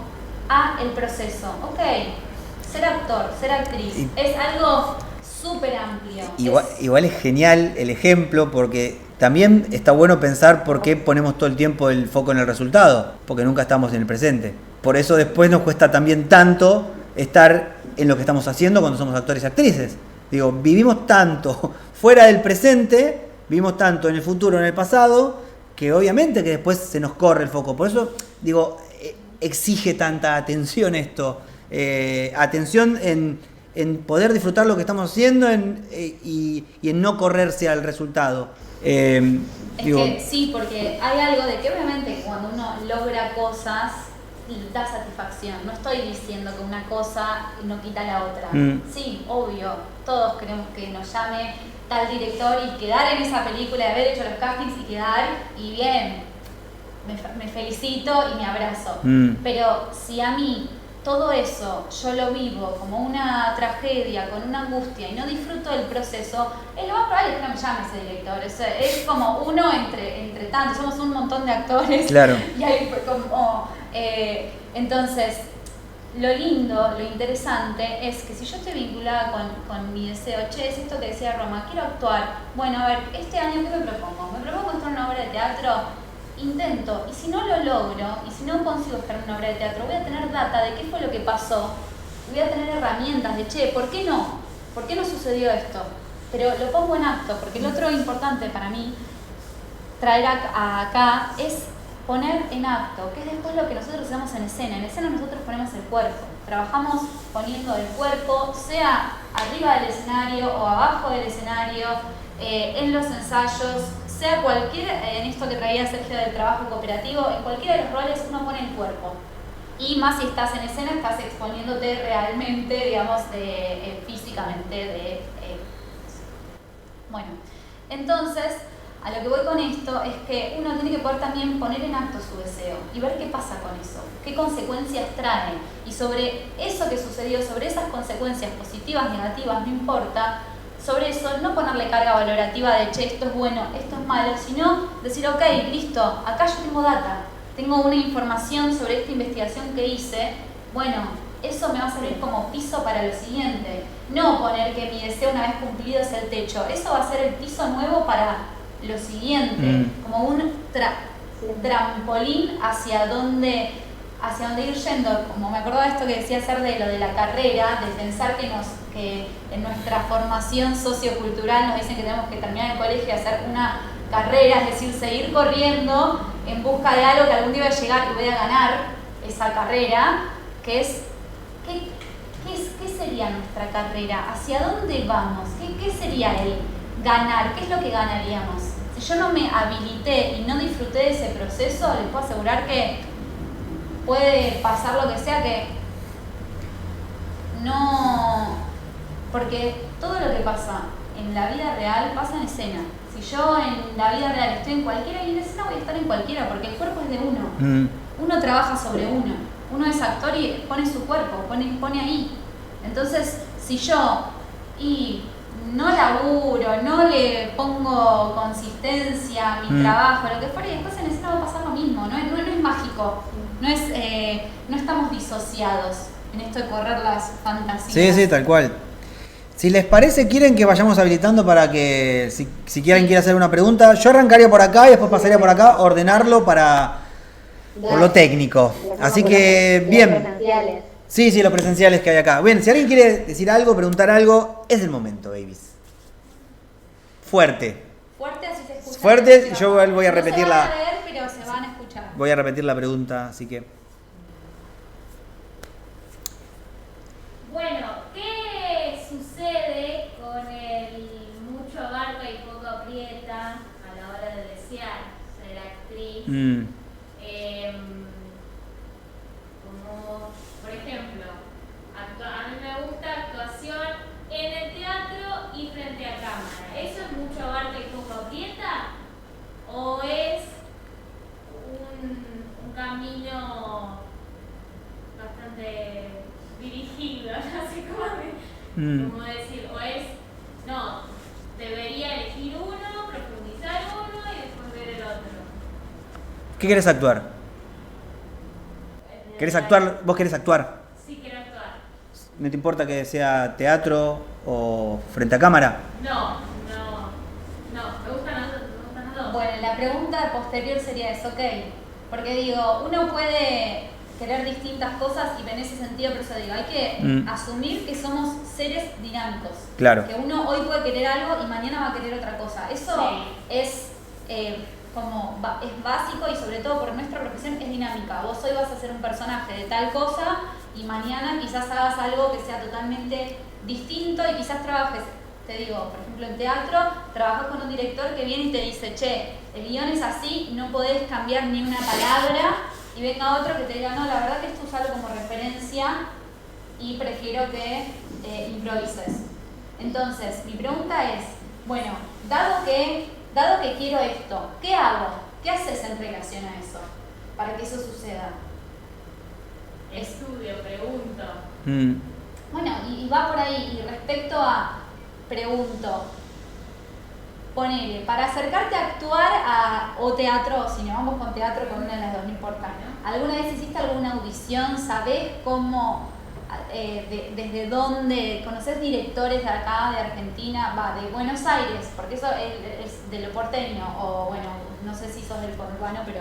a el proceso. Ok, ser actor, ser actriz, es algo súper amplio. Igual es genial el ejemplo, porque también está bueno pensar por qué ponemos todo el tiempo el foco en el resultado, porque nunca estamos en el presente. Por eso después nos cuesta también tanto estar en lo que estamos haciendo cuando somos actores y actrices. Digo, vivimos tanto fuera del presente, vivimos tanto en el futuro, en el pasado, que obviamente que después se nos corre el foco. Por eso, digo, exige tanta atención esto. Atención en poder disfrutar lo que estamos haciendo y en no correrse al resultado. Que sí, porque hay algo de que obviamente cuando uno logra cosas da satisfacción. No estoy diciendo que una cosa no quita la otra. Sí, obvio, todos queremos que nos llame tal director y quedar en esa película, de haber hecho los castings y quedar, y bien, me felicito y me abrazo. Pero si a mí todo eso yo lo vivo como una tragedia, con una angustia y no disfruto del proceso, lo más probable es que no me llame ese director. Es como uno entre tantos, somos un montón de actores. Claro. Y hay como, entonces, lo lindo, lo interesante es que si yo estoy vinculada con mi deseo, es esto que decía Roma, quiero actuar. Bueno, a ver, este año ¿qué me propongo? Me propongo estar en una obra de teatro. Intento, y si no lo logro, y si no consigo estar en una obra de teatro, voy a tener data de qué fue lo que pasó, voy a tener herramientas de, ¿por qué no? ¿Por qué no sucedió esto? Pero lo pongo en acto, porque lo otro importante para mí traer acá es poner en acto, que es después lo que nosotros hacemos en escena. En escena nosotros ponemos el cuerpo, trabajamos poniendo el cuerpo, sea arriba del escenario o abajo del escenario, en los ensayos, sea en esto que traía Sergio del trabajo cooperativo, en cualquiera de los roles uno pone el cuerpo. Y más si estás en escena, estás exponiéndote realmente, digamos, físicamente. Bueno, entonces, a lo que voy con esto es que uno tiene que poder también poner en acto su deseo y ver qué pasa con eso, qué consecuencias trae. Y sobre eso que sucedió, sobre esas consecuencias positivas, negativas, no importa, sobre eso no ponerle carga valorativa de esto es bueno, esto es malo, sino decir, ok, listo, acá yo tengo data, tengo una información sobre esta investigación que hice, bueno, eso me va a servir como piso para lo siguiente. No poner que mi deseo una vez cumplido es el techo, eso va a ser el piso nuevo para lo siguiente, como un trampolín hacia dónde ir yendo. Como me acordaba de esto que decía Ser de lo de la carrera, de pensar que en nuestra formación sociocultural nos dicen que tenemos que terminar el colegio y hacer una carrera, es decir, seguir corriendo en busca de algo que algún día va a llegar y voy a ganar esa carrera, que es ¿qué sería nuestra carrera? ¿Hacia dónde vamos? ¿Qué sería el ganar? ¿Qué es lo que ganaríamos? Si yo no me habilité y no disfruté de ese proceso, les puedo asegurar que puede pasar lo que sea, que no... Porque todo lo que pasa en la vida real pasa en escena. Si yo en la vida real estoy en cualquiera y en escena voy a estar en cualquiera, porque el cuerpo es de uno. Uno trabaja sobre uno. Uno es actor y pone su cuerpo, pone ahí. Entonces, si yo no laburo, no le pongo consistencia a mi trabajo, lo que fuera, y después en escena va a pasar lo mismo. No es mágico. No estamos disociados en esto de correr las fantasías. Sí, tal cual. Si les parece, quieren que vayamos habilitando para que, si quieren hacer una pregunta, yo arrancaría por acá y después pasaría por acá, ordenarlo por lo técnico. Así que, bien. Sí, los presenciales que hay acá. Bien, si alguien quiere decir algo, preguntar algo, es el momento, babies. Fuerte. Fuerte, así se escucha. Fuerte, y yo voy a repetir no se van a leer, pero se van a escuchar. Voy a repetir la pregunta, así que... Bueno, ¿qué sucede con el mucho abarca y poco aprieta a la hora de desear ser actriz? Como, por ejemplo, a mí me gusta actuación en el teatro y frente a cámara. ¿Eso es mucho abarca y poco aprieta? ¿O es un camino bastante dirigido? No sé cómo decir. O es, no, debería elegir uno, profundizar uno y después ver el otro. ¿Qué querés actuar? ¿Querés actuar? ¿Vos querés actuar? Sí, quiero actuar. ¿No te importa que sea teatro o frente a cámara? No, me gustan las dos. Bueno, la pregunta posterior sería eso, ok. Porque digo, uno puede querer distintas cosas y en ese sentido, por eso digo, hay que asumir que somos seres dinámicos. Claro. Que uno hoy puede querer algo y mañana va a querer otra cosa. Eso es es básico y sobre todo por nuestra profesión es dinámica. Vos hoy vas a ser un personaje de tal cosa y mañana quizás hagas algo que sea totalmente distinto y quizás trabajes, te digo, por ejemplo en teatro, trabajas con un director que viene y te dice, che, el guión es así, no podés cambiar ni una palabra, y venga otro que te diga, no, la verdad que esto usalo como referencia y prefiero que improvises. Entonces, mi pregunta es, bueno, dado que quiero esto, ¿qué hago? ¿Qué haces en relación a eso? Para que eso suceda. Estudio, pregunto. Bueno, y va por ahí. Y respecto a, pregunto, ponele, para acercarte a actuar o teatro, si no vamos con teatro, con una de las dos, no importa. ¿Alguna vez hiciste alguna audición? ¿Sabés cómo, desde dónde, conocés directores de acá, de Argentina, de Buenos Aires? Porque eso es de lo porteño, o bueno, no sé si sos del conurbano, pero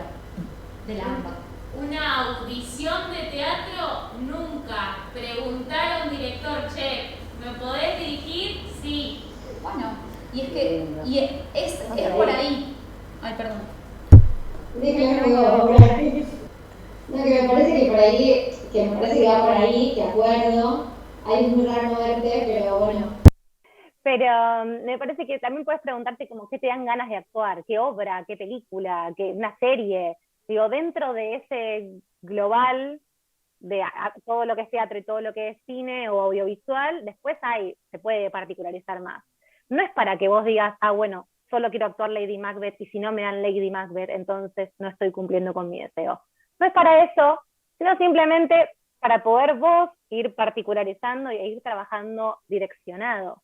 de la AMBA. Una audición de teatro, nunca. Preguntar a un director, che, ¿me podés dirigir? Sí. Bueno, y es que es por ahí. Ay, perdón. No, que me parece que va por ahí, de acuerdo. Ahí es muy raro no verte, pero bueno. Pero me parece que también puedes preguntarte como qué te dan ganas de actuar, qué obra, qué película, qué una serie. Digo, dentro de ese global de todo lo que es teatro y todo lo que es cine o audiovisual, después se puede particularizar más. No es para que vos digas, bueno, solo quiero actuar Lady Macbeth y si no me dan Lady Macbeth, entonces no estoy cumpliendo con mi deseo. No es para eso, sino simplemente para poder vos ir particularizando e ir trabajando direccionado.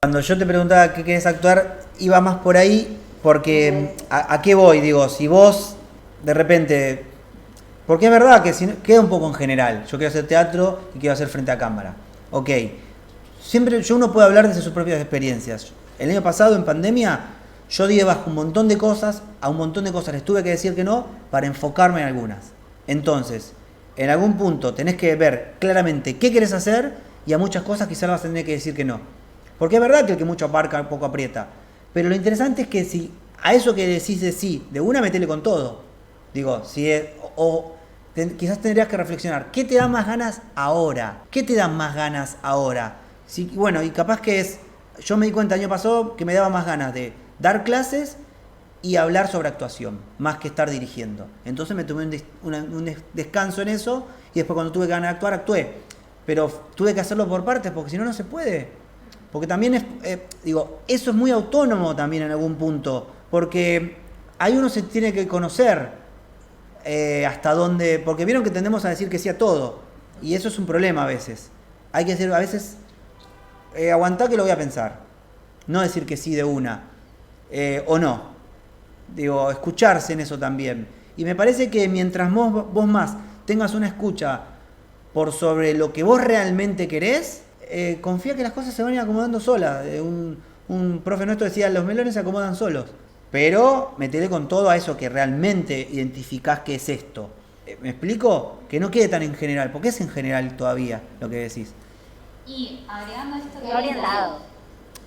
Cuando yo te preguntaba qué querés actuar, iba más por ahí, porque ¿a qué voy? Digo, si vos de repente... Porque es verdad que queda un poco en general. Yo quiero hacer teatro y quiero hacer frente a cámara. Ok. Siempre uno puede hablar desde sus propias experiencias. El año pasado, en pandemia, yo di bajo un montón de cosas, a un montón de cosas les tuve que decir que no para enfocarme en algunas. Entonces, en algún punto tenés que ver claramente qué querés hacer y a muchas cosas quizás vas a tener que decir que no. Porque es verdad que el que mucho abarca, poco aprieta. Pero lo interesante es que si a eso que decís de sí, de una metele con todo. Digo, quizás tendrías que reflexionar, ¿qué te da más ganas ahora? ¿Qué te da más ganas ahora? Bueno, y capaz que yo me di cuenta el año pasado que me daba más ganas de dar clases y hablar sobre actuación, más que estar dirigiendo. Entonces me tomé un descanso en eso y después cuando tuve ganas de actuar, actué. Pero tuve que hacerlo por partes, porque si no, no se puede. Porque también eso es muy autónomo también en algún punto, porque ahí uno se tiene que conocer hasta dónde, porque vieron que tendemos a decir que sí a todo, y eso es un problema a veces. Hay que decir, a veces, aguantá que lo voy a pensar, no decir que sí de una, o no. Escucharse en eso también. Y me parece que mientras vos más tengas una escucha por sobre lo que vos realmente querés, confía que las cosas se van a ir acomodando solas. Un profe nuestro decía, los melones se acomodan solos. Pero metele con todo a eso que realmente identificás que es esto. ¿Me explico? Que no quede tan en general, porque es en general todavía lo que decís. Y agregando esto que Está orientado.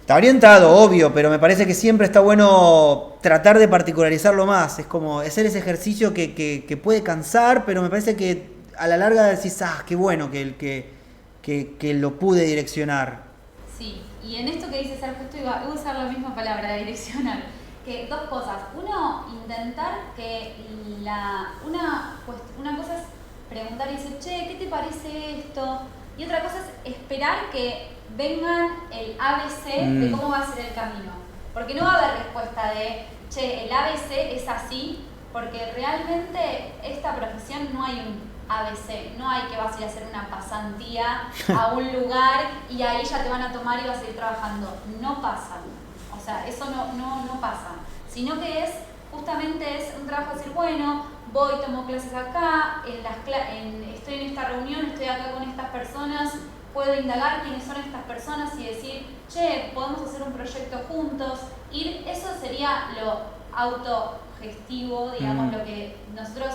Está orientado, obvio, pero me parece que siempre está bueno tratar de particularizarlo más. Es como hacer ese ejercicio que puede cansar, pero me parece que a la larga decís, qué bueno que lo pude direccionar. Sí, y en esto que dice Sergio, justo iba a usar la misma palabra, direccionar. Que dos cosas. Uno, intentar que una cosa es preguntar y decir, che, ¿qué te parece esto? Y otra cosa es esperar que vengan el ABC de cómo va a ser el camino. Porque no va a haber respuesta de, che, el ABC es así, porque realmente esta profesión no hay un ABC, no hay que vas a ir a hacer una pasantía a un lugar y ahí ya te van a tomar y vas a ir trabajando. No pasa. O sea, eso no pasa. Sino que justamente es un trabajo de decir, bueno, voy, tomo clases acá, estoy en esta reunión, estoy acá con estas personas, puedo indagar quiénes son estas personas y decir, che, podemos hacer un proyecto juntos. Eso sería lo autogestivo, digamos, lo que nosotros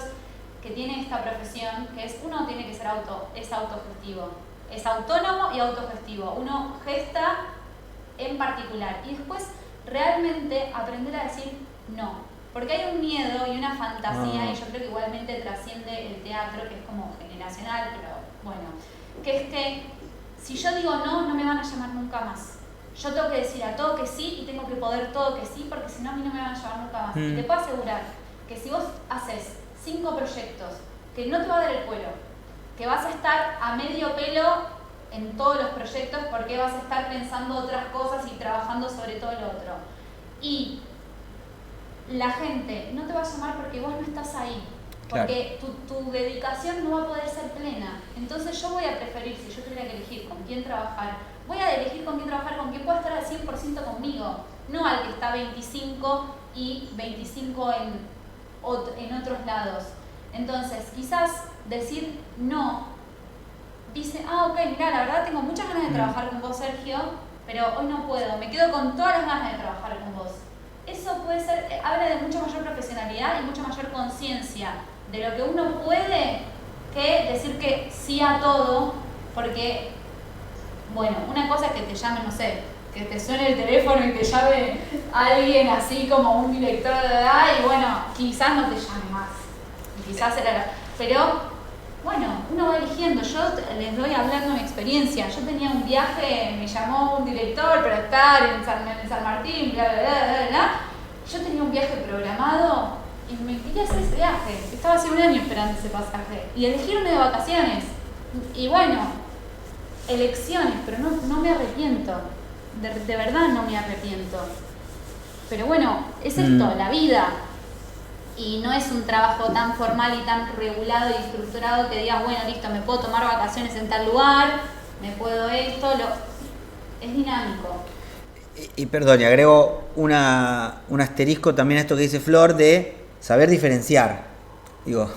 que tiene esta profesión, que es uno tiene que ser autogestivo, es autónomo y autogestivo, uno gesta en particular y después realmente aprender a decir no. Porque hay un miedo y una fantasía, y yo creo que igualmente trasciende el teatro, que es como generacional, pero bueno, que es que si yo digo no, no me van a llamar nunca más. Yo tengo que decir a todo que sí y tengo que poder todo que sí, porque si no a mí no me van a llamar nunca más. Y te puedo asegurar que si vos haces 5 proyectos, que no te va a dar el vuelo, que vas a estar a medio pelo en todos los proyectos porque vas a estar pensando otras cosas y trabajando sobre todo lo otro. Y la gente no te va a llamar porque vos no estás ahí, porque tu dedicación no va a poder ser plena. Entonces yo voy a preferir, si yo tuviera que elegir con quién trabajar, voy a elegir con quién trabajar, con quién pueda estar al 100% conmigo, no al que está 25 y 25 en otros lados. Entonces quizás decir no, dice, ok, mira, la verdad tengo muchas ganas de trabajar con vos, Sergio, pero hoy no puedo, me quedo con todas las ganas de trabajar con vos. Eso puede ser, habla de mucha mayor profesionalidad y mucha mayor conciencia de lo que uno puede, que decir que sí a todo, porque, bueno, una cosa es que te llame, no sé, que te suene el teléfono y te llame alguien así como un director de edad y bueno, quizás no te llame más, y quizás pero bueno, uno va eligiendo. Yo les doy hablando mi experiencia. Yo tenía un viaje, me llamó un director para estar en San Martín, bla, bla, bla, bla, bla. Yo tenía un viaje programado y me quería hacer ese viaje. Estaba hace un año esperando ese pasaje. Y elegí irme de vacaciones. Y bueno, elecciones, pero no me arrepiento. De verdad no me arrepiento. Pero bueno, es esto, la vida. Y no es un trabajo tan formal y tan regulado y estructurado que digas, bueno, listo, me puedo tomar vacaciones en tal lugar, me puedo esto, es dinámico. Y perdón, y agrego un asterisco también a esto que dice Flor de saber diferenciar. Digo,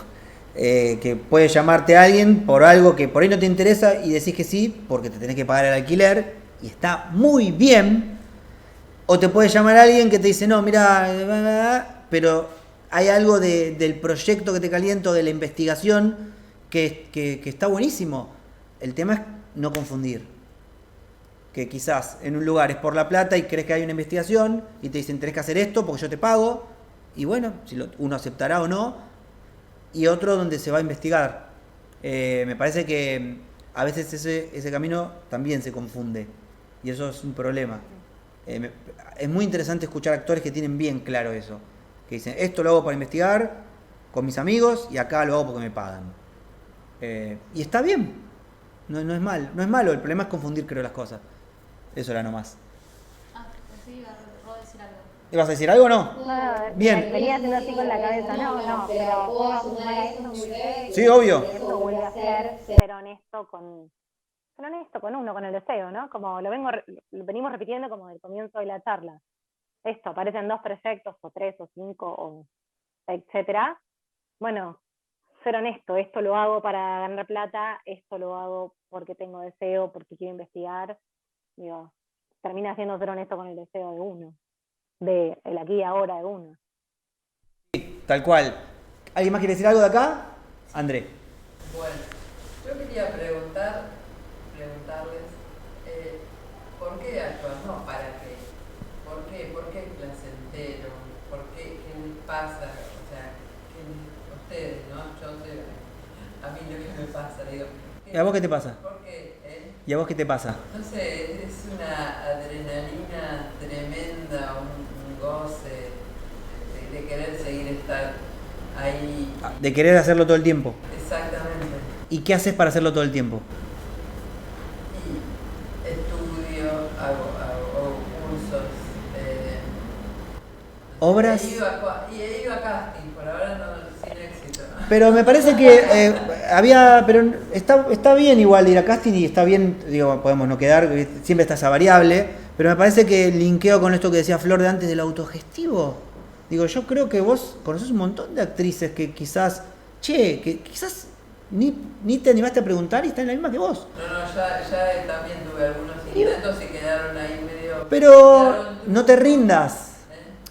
que puede llamarte a alguien por algo que por ahí no te interesa y decís que sí porque te tenés que pagar el alquiler y está muy bien. O te puede llamar a alguien que te dice, no, mira, pero hay algo del proyecto que te caliento, de la investigación, que está buenísimo. El tema es no confundir. Que quizás en un lugar es por la plata y crees que hay una investigación y te dicen tenés que hacer esto porque yo te pago. Y bueno, si uno aceptará o no. Y otro donde se va a investigar. Me parece que a veces ese camino también se confunde. Y eso es un problema. Es muy interesante escuchar actores que tienen bien claro eso. Que dicen, esto lo hago para investigar con mis amigos y acá lo hago porque me pagan. Y está bien, no es malo, el problema es confundir, creo, las cosas. Eso era nomás. Sí, iba a decir algo. ¿Ibas a decir algo o no? Bien. Venía haciendo así con la cabeza, no, pero puedo sumar sumar a eso esto muy breve. Sí, obvio. Eso vuelve a ser honesto con uno, con el deseo, ¿no? Como lo venimos repitiendo como del comienzo de la charla. Esto, aparecen 2 proyectos, o 3, o 5, o etcétera. Bueno, ser honesto, esto lo hago para ganar plata, esto lo hago porque tengo deseo, porque quiero investigar. Digo, termina siendo ser honesto con el deseo de uno, de el aquí y ahora de uno. Tal cual. ¿Alguien más quiere decir algo de acá? André. Bueno, yo quería preguntarles, ¿por qué actúan? No, ¿para qué? ¿Por qué es placentero? ¿Por qué? ¿Qué les pasa? O sea, ustedes, ¿no? Yo sé, a mí lo que me pasa, digo. ¿Y a vos qué te pasa? ¿Por qué? ¿Y a vos qué te pasa? No sé, es una adrenalina tremenda, un goce de querer seguir estar ahí. De querer hacerlo todo el tiempo. Exactamente. ¿Y qué haces para hacerlo todo el tiempo? Y estudio, hago cursos. ¿Obras? He ido a casting, por ahora no, sin éxito. Pero me parece que pero está bien igual ir a casting y está bien, digo, podemos no quedar, siempre está esa variable, pero me parece que linkeo con esto que decía Flor de antes del autogestivo. Digo, yo creo que vos conocés un montón de actrices que quizás, que quizás ni te animaste a preguntar y están en la misma que vos. No, ya también tuve algunos intentos y quedaron ahí medio... Pero no te rindas.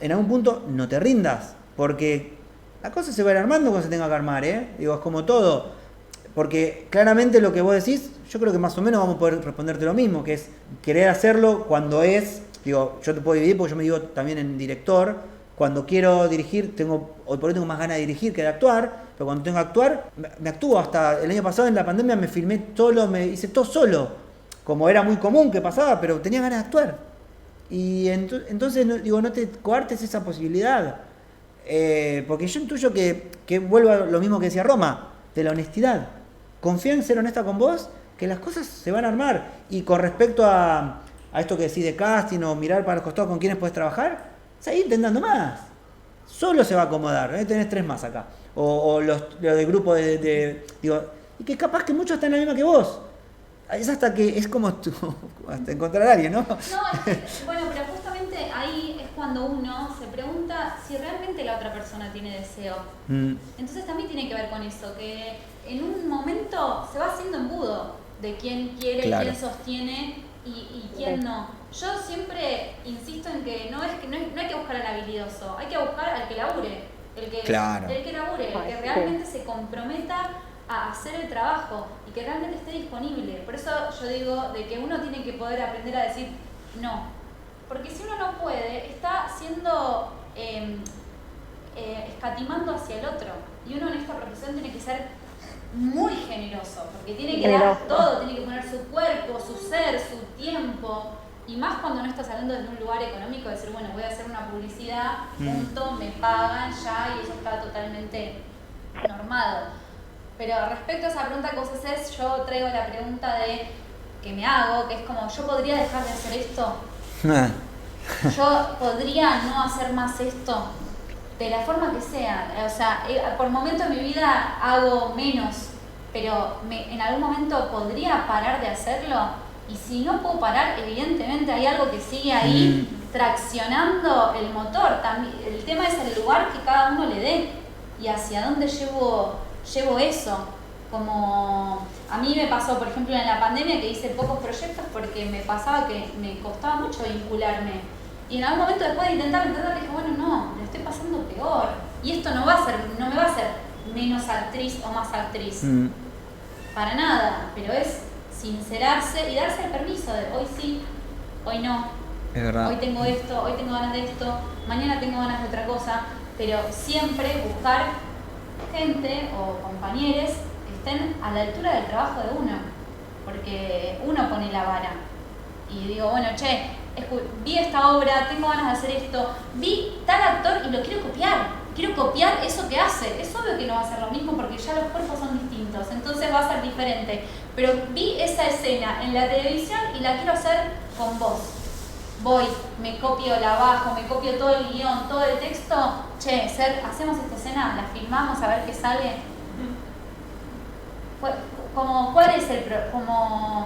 En algún punto no te rindas, porque la cosa se va a ir armando cuando se tenga que armar, Digo, es como todo. Porque claramente lo que vos decís, yo creo que más o menos vamos a poder responderte lo mismo, que es querer hacerlo cuando es, digo, yo te puedo dividir porque yo me digo también en director, cuando quiero dirigir, hoy por hoy tengo más ganas de dirigir que de actuar, pero cuando tengo que actuar, me actúo. Hasta el año pasado en la pandemia me filmé solo, me hice todo solo, como era muy común que pasaba, pero tenía ganas de actuar. Y entonces, no te coartes esa posibilidad. Porque yo intuyo que vuelvo a lo mismo que decía Roma, de la honestidad. Confía en ser honesta con vos, que las cosas se van a armar. Y con respecto a esto que decís de casting o mirar para los costados con quienes puedes trabajar, seguí intentando más. Solo se va a acomodar. Tenés 3 más acá. O los de grupo digo, y que capaz que muchos están en la misma que vos. Es hasta que es como tú, hasta encontrar a alguien, ¿no? No, bueno, pero justamente ahí es cuando uno se pregunta si realmente la otra persona tiene deseo. Entonces también tiene que ver con eso, que en un momento se va haciendo embudo de quién quiere, claro, quién sostiene y quién no. Yo siempre insisto en que no hay que buscar al habilidoso, hay que buscar al que labure, el que labure, el que realmente se comprometa a hacer el trabajo y que realmente esté disponible. Por eso yo digo de que uno tiene que poder aprender a decir no. Porque si uno no puede, está siendo escatimando hacia el otro. Y uno en esta profesión tiene que ser muy generoso, porque tiene que dar todo, tiene que poner su cuerpo, su ser, su tiempo. Y más cuando no estás hablando desde un lugar económico, decir, bueno, voy a hacer una publicidad, punto, me pagan ya, y eso está totalmente normado. Pero respecto a esa pregunta que vos haces, yo traigo la pregunta que me hago, que es como, ¿yo podría dejar de hacer esto? ¿Yo podría no hacer más esto? De la forma que sea. O sea, por momentos de mi vida hago menos, pero en algún momento podría parar de hacerlo. Y si no puedo parar, evidentemente hay algo que sigue ahí traccionando el motor. También, el tema es el lugar que cada uno le dé y hacia dónde llevo eso. Como a mí me pasó, por ejemplo, en la pandemia, que hice pocos proyectos porque me pasaba que me costaba mucho vincularme. Y en algún momento, después de intentar, dije, bueno, no, lo estoy pasando peor. Y esto no me va a hacer menos actriz o más actriz. Para nada, pero es sincerarse y darse el permiso de hoy sí, hoy no. Es verdad. Hoy tengo esto, hoy tengo ganas de esto, mañana tengo ganas de otra cosa, pero siempre buscar gente o compañeros que estén a la altura del trabajo de uno, porque uno pone la vara y digo, bueno, vi esta obra, tengo ganas de hacer esto, vi tal actor y lo quiero copiar eso que hace. Es obvio que no va a ser lo mismo porque ya los cuerpos son distintos, entonces va a ser diferente, pero vi esa escena en la televisión y la quiero hacer con vos. Voy, me copio la bajo, me copio todo el guión, todo el texto. Che, hacemos esta escena, la filmamos a ver qué sale. ¿Cuál es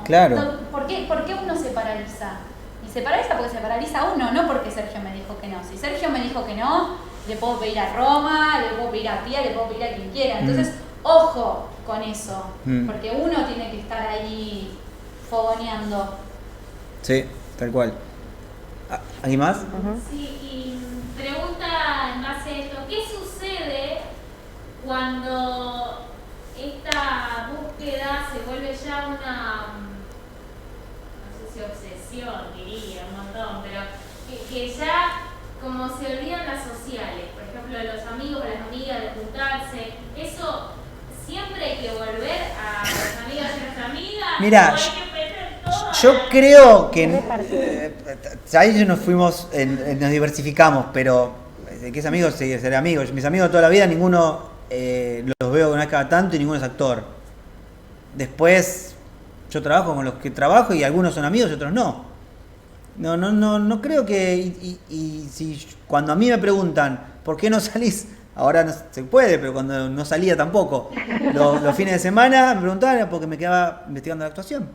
Claro. ¿Por qué uno se paraliza? Y se paraliza porque se paraliza uno, no porque Sergio me dijo que no. Si Sergio me dijo que no, le puedo pedir a Roma, le puedo pedir a Pía, le puedo pedir a quien quiera. Entonces, ojo con eso, porque uno tiene que estar ahí fogoneando. Sí, tal cual. ¿Alguien más? Sí, y pregunta en base a esto, ¿qué sucede cuando esta búsqueda se vuelve ya una, no sé si obsesión, diría un montón, pero que ya como se olvidan las sociales, por ejemplo, los amigos, las amigas, de juntarse, eso siempre hay que volver a los amigos y las amigas? Mira, ¿O hay que meter todo yo a la- creo que ahí nos fuimos, nos diversificamos, pero de que es amigo, sí, ser amigos. Mis amigos de toda la vida, ninguno los veo una vez cada tanto y ninguno es actor. Después, yo trabajo con los que trabajo y algunos son amigos y otros no. No creo que. Y si cuando a mí me preguntan ¿por qué no salís? Ahora no se puede, pero cuando no salía tampoco. Los fines de semana me preguntaban porque me quedaba investigando la actuación.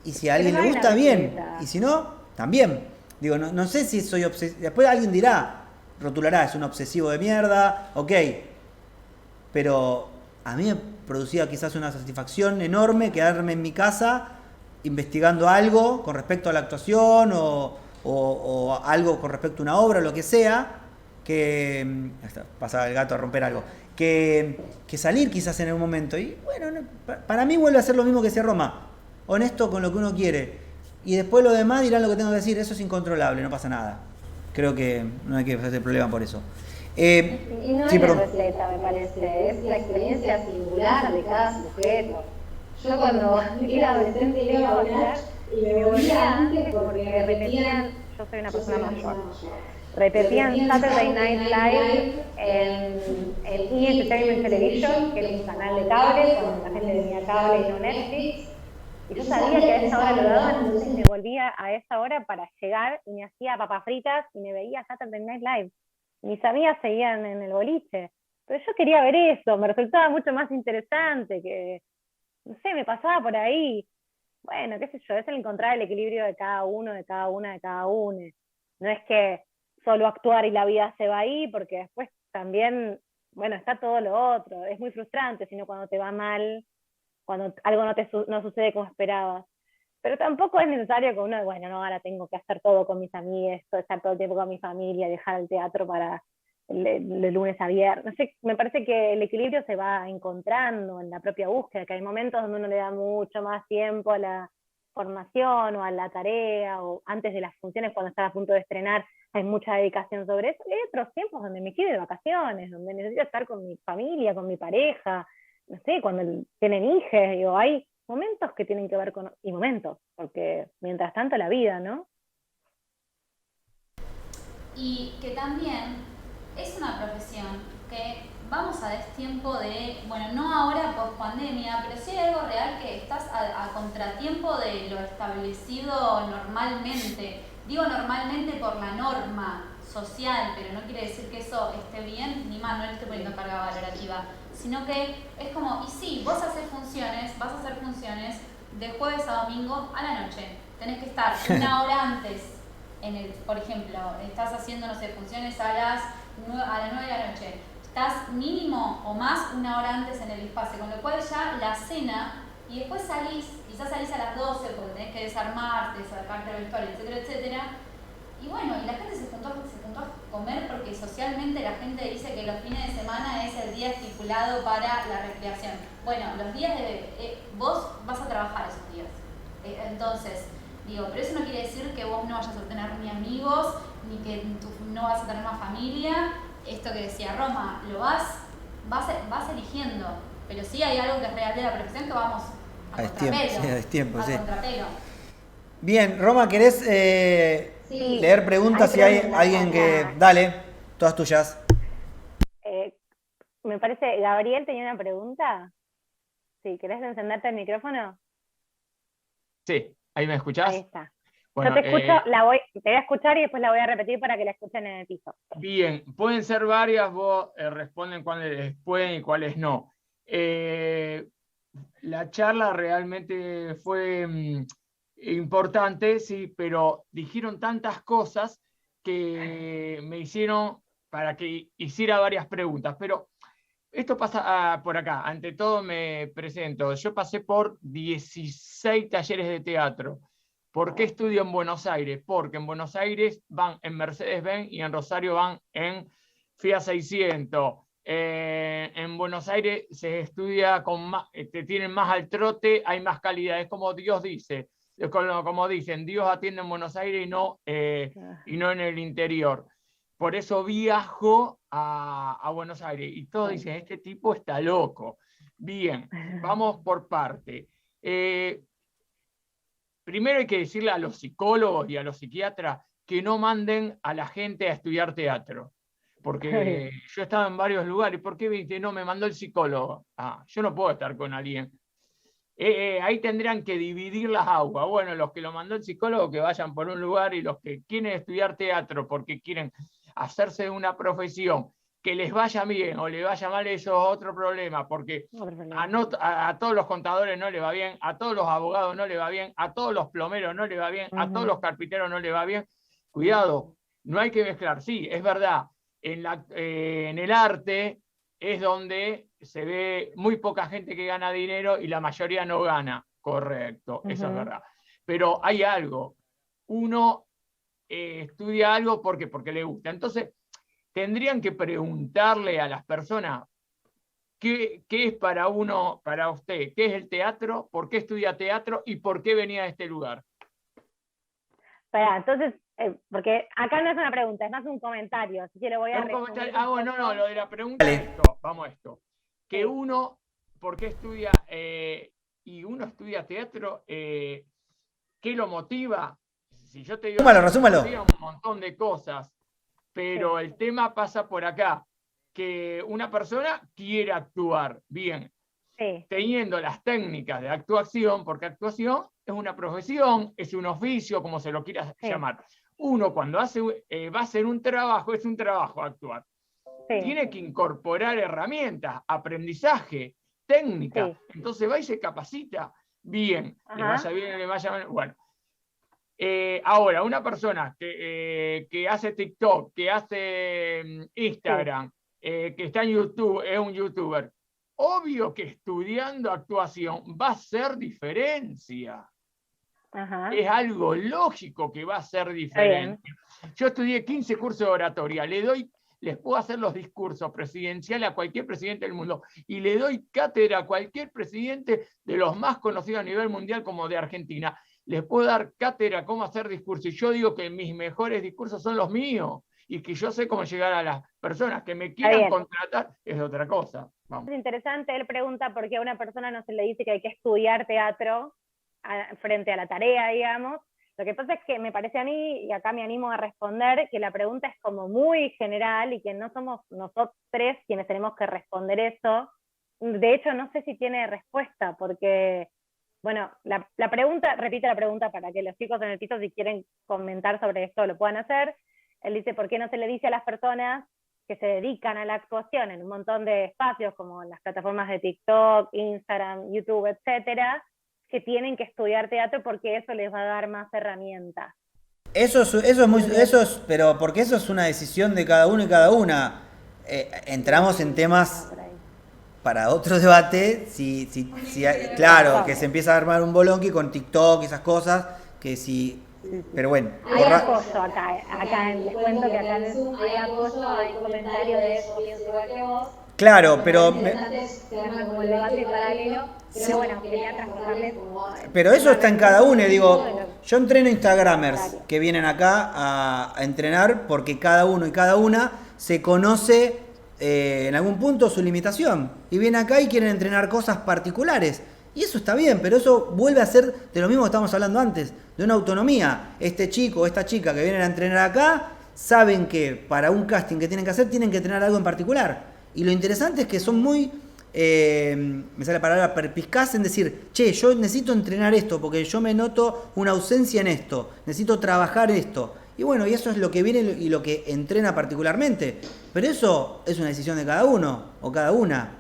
Y si a alguien Pero le no hay gusta, una bien. receta. Y si no, también. Digo, no sé si soy obsesivo. Después alguien dirá, rotulará, es un obsesivo de mierda, ok. Pero a mí me producía quizás una satisfacción enorme quedarme en mi casa investigando algo con respecto a la actuación o algo con respecto a una obra o lo que sea, que pasa el gato a romper algo, que salir quizás en algún momento. Y bueno, para mí vuelve a ser lo mismo que decía Roma, honesto con lo que uno quiere. Y después lo demás dirán lo que tengo que decir, eso es incontrolable, no pasa nada. Creo que no hay que hacerse problema por eso. Y no Sí, hay perdón. una receta, me parece, es la experiencia singular de cada sujeto. Yo cuando era adolescente iba a bailar y me volvía antes porque repetían, yo soy una persona mayor, repetían Saturday Night Live en E! Entertainment Television, que era un canal de cable, cuando la gente tenía cable y no Netflix. Y yo sabía que a esa hora lo daban, entonces me volvía a esa hora para llegar y me hacía papas fritas y me veía Saturday Night Live. Mis amigas seguían en el boliche, pero yo quería ver eso, me resultaba mucho más interesante que, no sé, me pasaba por ahí. Bueno, qué sé yo, es el encontrar el equilibrio de cada uno, de cada una, de cada uno. No es que solo actuar y la vida se va ahí, porque después también, bueno, está todo lo otro. Es muy frustrante, sino cuando te va mal, cuando algo no sucede como esperabas. Pero tampoco es necesario que uno, bueno, no, ahora tengo que hacer todo con mis amigos, estar todo el tiempo con mi familia, dejar el teatro para el lunes a viernes. No sé, me parece que el equilibrio se va encontrando en la propia búsqueda, que hay momentos donde uno le da mucho más tiempo a la formación o a la tarea, o antes de las funciones cuando está a punto de estrenar, hay mucha dedicación sobre eso. Y hay otros tiempos donde me quiero ir de vacaciones, donde necesito estar con mi familia, con mi pareja, no sé, cuando tienen hijos, digo, hay momentos que tienen que ver con, y momentos, porque mientras tanto la vida, ¿no? Y que también es una profesión que vamos a destiempo de, bueno, no ahora post pandemia, pero sí hay algo real que estás a contratiempo de lo establecido normalmente. Digo normalmente por la norma social, pero no quiere decir que eso esté bien ni mal, no le estoy poniendo carga valorativa, sino que es como, y sí, vos haces funciones, vas a hacer funciones de jueves a domingo a la noche, tenés que estar una hora antes. Por ejemplo, estás haciendo, no sé, funciones a las 9 de la noche. Estás mínimo o más una hora antes en el espacio, con lo cual ya la cena, y después quizás salís a las 12 porque tenés que desarmarte, sacarte el vestuario, etcétera, etcétera. Y bueno, y la gente se juntó a comer porque socialmente la gente dice que los fines de semana es el día estipulado para la recreación. Bueno, los días vos vas a trabajar esos días. Entonces, digo, pero eso no quiere decir que vos no vayas a tener ni amigos, ni que no vas a tener más familia. Esto que decía Roma, vas eligiendo. Pero sí hay algo que es real de la profesión que vamos a contrapelo. Sí. Contrapelo. Bien, Roma, ¿querés Sí. leer preguntas si hay preguntas alguien que... acá. Dale, todas tuyas. Me parece, Gabriel tenía una pregunta. Sí, ¿querés encenderte el micrófono? Sí, ¿ahí me escuchás? Ahí está. Yo te escucho, te voy a escuchar y después la voy a repetir para que la escuchen en el piso. Bien, pueden ser varias, vos responden cuáles pueden y cuáles no. La charla realmente fue importante, sí, pero dijeron tantas cosas que me hicieron para que hiciera varias preguntas. Pero esto pasa por acá. Ante todo me presento. Yo pasé por 16 talleres de teatro. ¿Por qué estudio en Buenos Aires? Porque en Buenos Aires van en Mercedes-Benz y en Rosario van en Fiat 600. En Buenos Aires se estudia con más, te tienen más al trote, hay más calidad. Es como Dios dice, como dicen, Dios atiende en Buenos Aires y no en el interior. Por eso viajo a Buenos Aires y todos dicen, este tipo está loco. Bien, vamos por parte. Primero hay que decirle a los psicólogos y a los psiquiatras que no manden a la gente a estudiar teatro. Porque yo he estado en varios lugares. ¿Por qué viste? No, me mandó el psicólogo. Yo no puedo estar con alguien. Ahí tendrían que dividir las aguas. Bueno, los que lo mandó el psicólogo que vayan por un lugar y los que quieren estudiar teatro porque quieren hacerse una profesión, que les vaya bien o les vaya mal, eso es otro problema, porque a todos los contadores no le va bien, a todos los abogados no le va bien, a todos los plomeros no le va bien, a todos los carpinteros no le va bien. Cuidado, no hay que mezclar. Sí, es verdad, en el arte es donde se ve muy poca gente que gana dinero y la mayoría no gana. Correcto, eso es verdad. Pero hay algo, uno estudia algo porque le gusta. Entonces, tendrían que preguntarle a las personas qué es para usted, qué es el teatro, por qué estudia teatro y por qué venía a este lugar. Entonces, porque acá no es una pregunta, es más un comentario, así que le voy a responder. Bueno, no, lo de la pregunta es esto, vamos a esto. Que uno, ¿por qué estudia? Y uno estudia teatro, ¿qué lo motiva? Si yo te digo, resúmalo. Un montón de cosas, pero el tema pasa por acá, que una persona quiere actuar bien, teniendo las técnicas de actuación, porque actuación es una profesión, es un oficio, como se lo quieras llamar. Uno cuando va a hacer un trabajo, es un trabajo actuar. Tiene que incorporar herramientas, aprendizaje, técnica. Entonces va y se capacita bien, le vaya bien, le vaya mal. Bueno. Ahora, una persona que hace TikTok, que hace Instagram, que está en YouTube, es un youtuber, obvio que estudiando actuación va a hacer diferencia. Es algo lógico que va a ser diferente. Yo estudié 15 cursos de oratoria, les puedo hacer los discursos presidenciales a cualquier presidente del mundo y le doy cátedra a cualquier presidente de los más conocidos a nivel mundial como de Argentina. Les puedo dar cátedra cómo hacer discursos. Y yo digo que mis mejores discursos son los míos y que yo sé cómo llegar a las personas que me quieran contratar, es otra cosa. Vamos. Es interesante, él pregunta por qué a una persona no se le dice que hay que estudiar teatro frente a la tarea, digamos. Lo que pasa es que me parece a mí, y acá me animo a responder, que la pregunta es como muy general y que no somos nosotros tres quienes tenemos que responder eso. De hecho, no sé si tiene respuesta, porque... Bueno, la pregunta, repite la pregunta para que los chicos en el piso, si quieren comentar sobre esto, lo puedan hacer. Él dice, ¿por qué no se le dice a las personas que se dedican a la actuación en un montón de espacios, como las plataformas de TikTok, Instagram, YouTube, etcétera, que tienen que estudiar teatro porque eso les va a dar más herramientas? Pero porque eso es una decisión de cada uno y cada una. Entramos en temas... para otro debate, claro, que se empieza a armar un bolonqui con TikTok y esas cosas, que sí, pero bueno. Hay apoyo acá les cuento que acá en el Zoom hay apoyo, hay comentarios de eso, pienso igual que vos. Claro, pero... como el debate paralelo, pero bueno, quería transformarles... Pero eso está en cada uno, digo, yo entreno instagramers que vienen acá a entrenar porque cada uno y cada una se conoce... en algún punto su limitación y viene acá y quieren entrenar cosas particulares y eso está bien, pero eso vuelve a ser de lo mismo que estábamos hablando antes, de una autonomía. Este chico o esta chica que vienen a entrenar acá saben que para un casting que tienen que hacer tienen que entrenar algo en particular y lo interesante es que son muy me sale la palabra perspicaz en decir, che, yo necesito entrenar esto porque yo me noto una ausencia en esto, necesito trabajar esto. Y bueno, y eso es lo que viene y lo que entrena particularmente. Pero eso es una decisión de cada uno o cada una.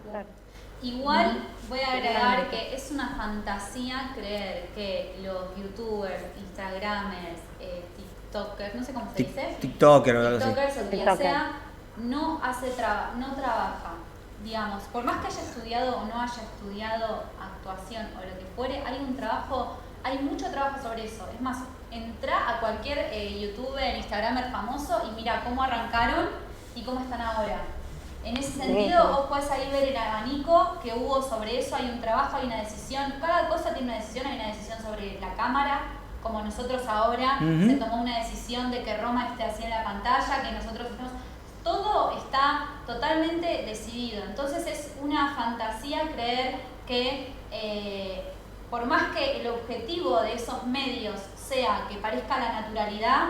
Igual voy a agregar que es una fantasía creer que los youtubers, instagramers, tiktokers, no sé cómo se dice, tiktokers o algo así, tiktokers o quien sea, no trabaja. Digamos, por más que haya estudiado o no haya estudiado actuación o lo que fuere, hay mucho trabajo sobre eso. Es más, entra a cualquier youtuber, instagramer famoso y mira cómo arrancaron y cómo están ahora. En ese sentido, vos podés ahí ver el abanico que hubo sobre eso, hay un trabajo, hay una decisión, cada cosa tiene una decisión, hay una decisión sobre la cámara, como nosotros ahora, se tomó una decisión de que Roma esté así en la pantalla, que nosotros estemos... Todo está totalmente decidido, entonces es una fantasía creer que por más que el objetivo de esos medios sea que parezca la naturalidad,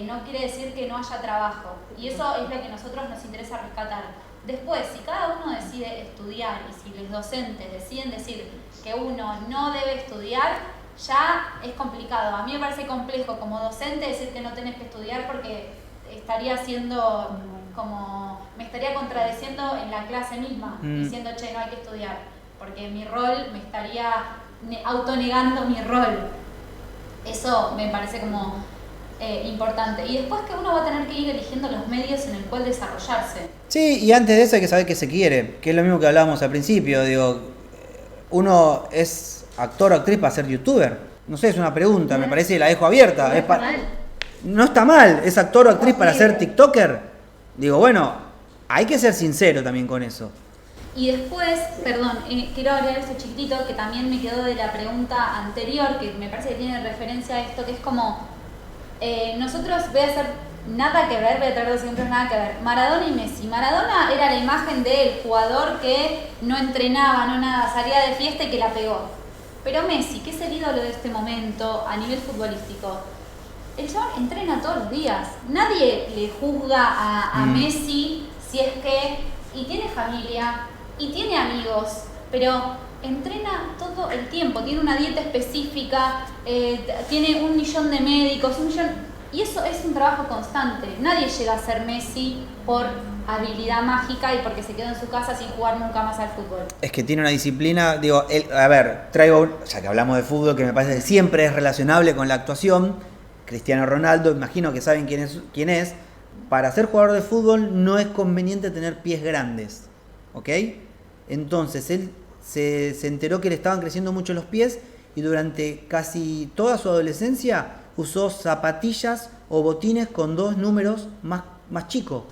no quiere decir que no haya trabajo, y eso es lo que a nosotros nos interesa rescatar. Después, si cada uno decide estudiar y si los docentes deciden decir que uno no debe estudiar, ya es complicado. A mí me parece complejo como docente decir que no tenés que estudiar porque estaría siendo como, me estaría contradiciendo en la clase misma, diciendo, che, no hay que estudiar, porque mi rol, me estaría autonegando mi rol. Eso me parece como importante. Y después que uno va a tener que ir eligiendo los medios en el cual desarrollarse. Sí, y antes de eso hay que saber qué se quiere, que es lo mismo que hablábamos al principio. Digo, uno es actor o actriz para ser youtuber. No sé, es una pregunta, me parece que la dejo abierta. No está mal, es actor o actriz para ser tiktoker. Digo, bueno, hay que ser sincero también con eso. Y después, perdón, quiero agregar esto chiquitito que también me quedó de la pregunta anterior, que me parece que tiene referencia a esto, que es como, nosotros voy a hacer nada que ver, voy a traer dos ejemplos, nada que ver. Maradona y Messi. Maradona era la imagen del jugador que no entrenaba, no nada, salía de fiesta y que la pegó. Pero Messi, que es el ídolo de este momento a nivel futbolístico, el chaval entrena todos los días. Nadie le juzga a Messi si es que... Y tiene familia, y tiene amigos, pero entrena todo el tiempo. Tiene una dieta específica, tiene 1 millón de médicos, y eso es un trabajo constante. Nadie llega a ser Messi por habilidad mágica y porque se quedó en su casa sin jugar nunca más al fútbol. Es que tiene una disciplina, digo, a ver, traigo, ya que hablamos de fútbol, que me parece que siempre es relacionable con la actuación, Cristiano Ronaldo, imagino que saben quién es. Para ser jugador de fútbol no es conveniente tener pies grandes, ¿ok? Entonces él se enteró que le estaban creciendo mucho los pies y durante casi toda su adolescencia usó zapatillas o botines con 2 números más chicos.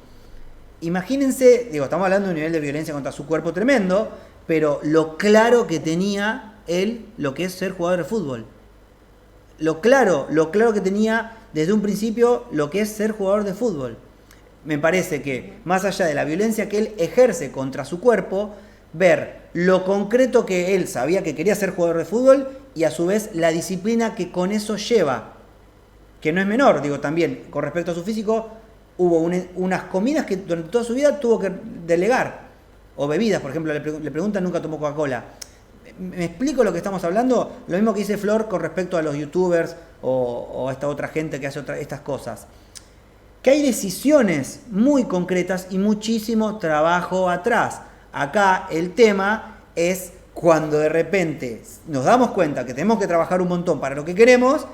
Imagínense, digo, estamos hablando de un nivel de violencia contra su cuerpo tremendo, pero lo claro que tenía él lo que es ser jugador de fútbol. Lo claro que tenía desde un principio lo que es ser jugador de fútbol. Me parece que más allá de la violencia que él ejerce contra su cuerpo, ver lo concreto que él sabía que quería ser jugador de fútbol y a su vez la disciplina que con eso lleva, que no es menor, digo, también con respecto a su físico, hubo unas comidas que durante toda su vida tuvo que delegar, o bebidas, por ejemplo, le preguntan, nunca tomó Coca-Cola. ¿Me explico lo que estamos hablando? Lo mismo que dice Flor con respecto a los youtubers o a esta otra gente que hace estas cosas. Que hay decisiones muy concretas y muchísimo trabajo atrás. Acá el tema es cuando de repente nos damos cuenta que tenemos que trabajar un montón para lo que queremos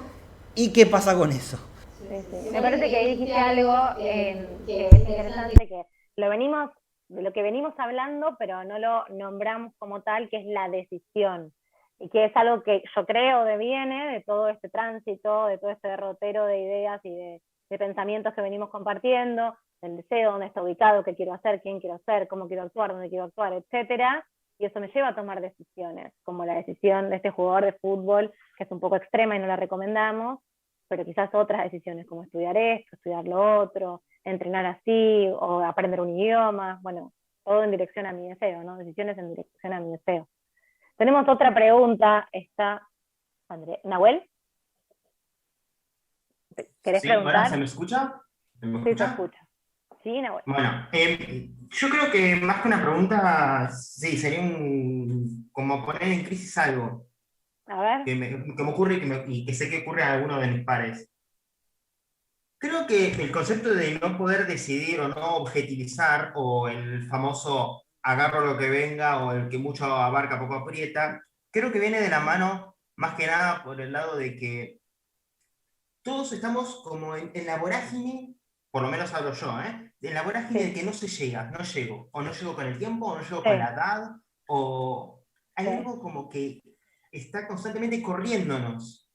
y qué pasa con eso. Sí. Me parece que ahí dijiste algo que es interesante, que de lo que venimos hablando, pero no lo nombramos como tal, que es la decisión. Y que es algo que yo creo deviene de todo este tránsito, de todo este derrotero de ideas y de pensamientos que venimos compartiendo, del deseo, dónde está ubicado, qué quiero hacer, quién quiero ser, cómo quiero actuar, dónde quiero actuar, etcétera. Y eso me lleva a tomar decisiones, como la decisión de este jugador de fútbol, que es un poco extrema y no la recomendamos, pero quizás otras decisiones, como estudiar esto, estudiar lo otro, entrenar así, o aprender un idioma, bueno, todo en dirección a mi deseo, ¿no? Decisiones en dirección a mi deseo. Tenemos otra pregunta, está Nahuel. ¿Querés preguntar? Hola, ¿se me escucha? Sí, se escucha. Sí, Nahuel. Bueno, yo creo que más que una pregunta, sí, sería como poner en crisis algo A ver. que me ocurre y que sé que ocurre a alguno de mis pares. Creo que el concepto de no poder decidir o no objetivizar, o el famoso agarro lo que venga, o el que mucho abarca poco aprieta, creo que viene de la mano más que nada por el lado de que todos estamos como en la vorágine, por lo menos hablo yo, en la vorágine de que no se llega, no llego, o no llego con el tiempo, o no llego con la edad, o hay algo como que está constantemente corriéndonos.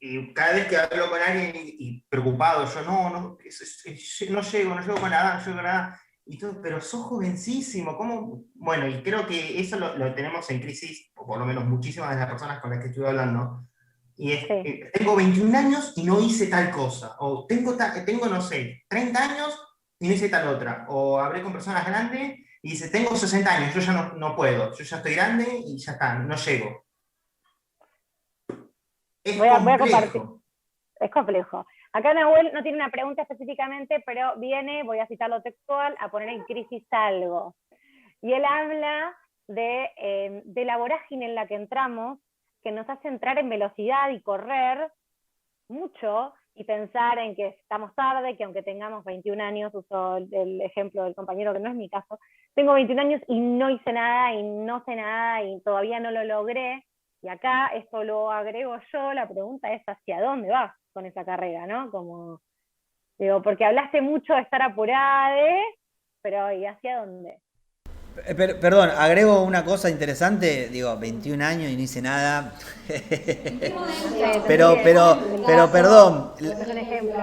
Y cada vez que hablo con alguien y preocupado, yo no llego con la edad, no llego con la edad, y todo, pero sos jovencísimo, ¿cómo? Bueno, y creo que eso lo tenemos en crisis, o por lo menos muchísimas de las personas con las que estuve hablando, y es, tengo 21 años y no hice tal cosa, o tengo no sé, 30 años y no hice tal otra, o hablé con personas grandes y dice, tengo 60 años, yo ya no puedo, yo ya estoy grande y ya está, no llego. Voy a compartir. Es complejo. Acá Nahuel no tiene una pregunta específicamente, pero voy a citarlo textual, a poner en crisis algo. Y él habla de la vorágine en la que entramos, que nos hace entrar en velocidad y correr mucho, y pensar en que estamos tarde, que aunque tengamos 21 años, uso el ejemplo del compañero que no es mi caso, tengo 21 años y no hice nada, y no sé nada, y todavía no lo logré. Y acá, esto lo agrego yo, la pregunta es ¿hacia dónde vas con esa carrera? ¿No? Como, digo, porque hablaste mucho de estar apurada, pero ¿y hacia dónde? Perdón, agrego una cosa interesante, digo, 21 años y no hice nada. pero perdón.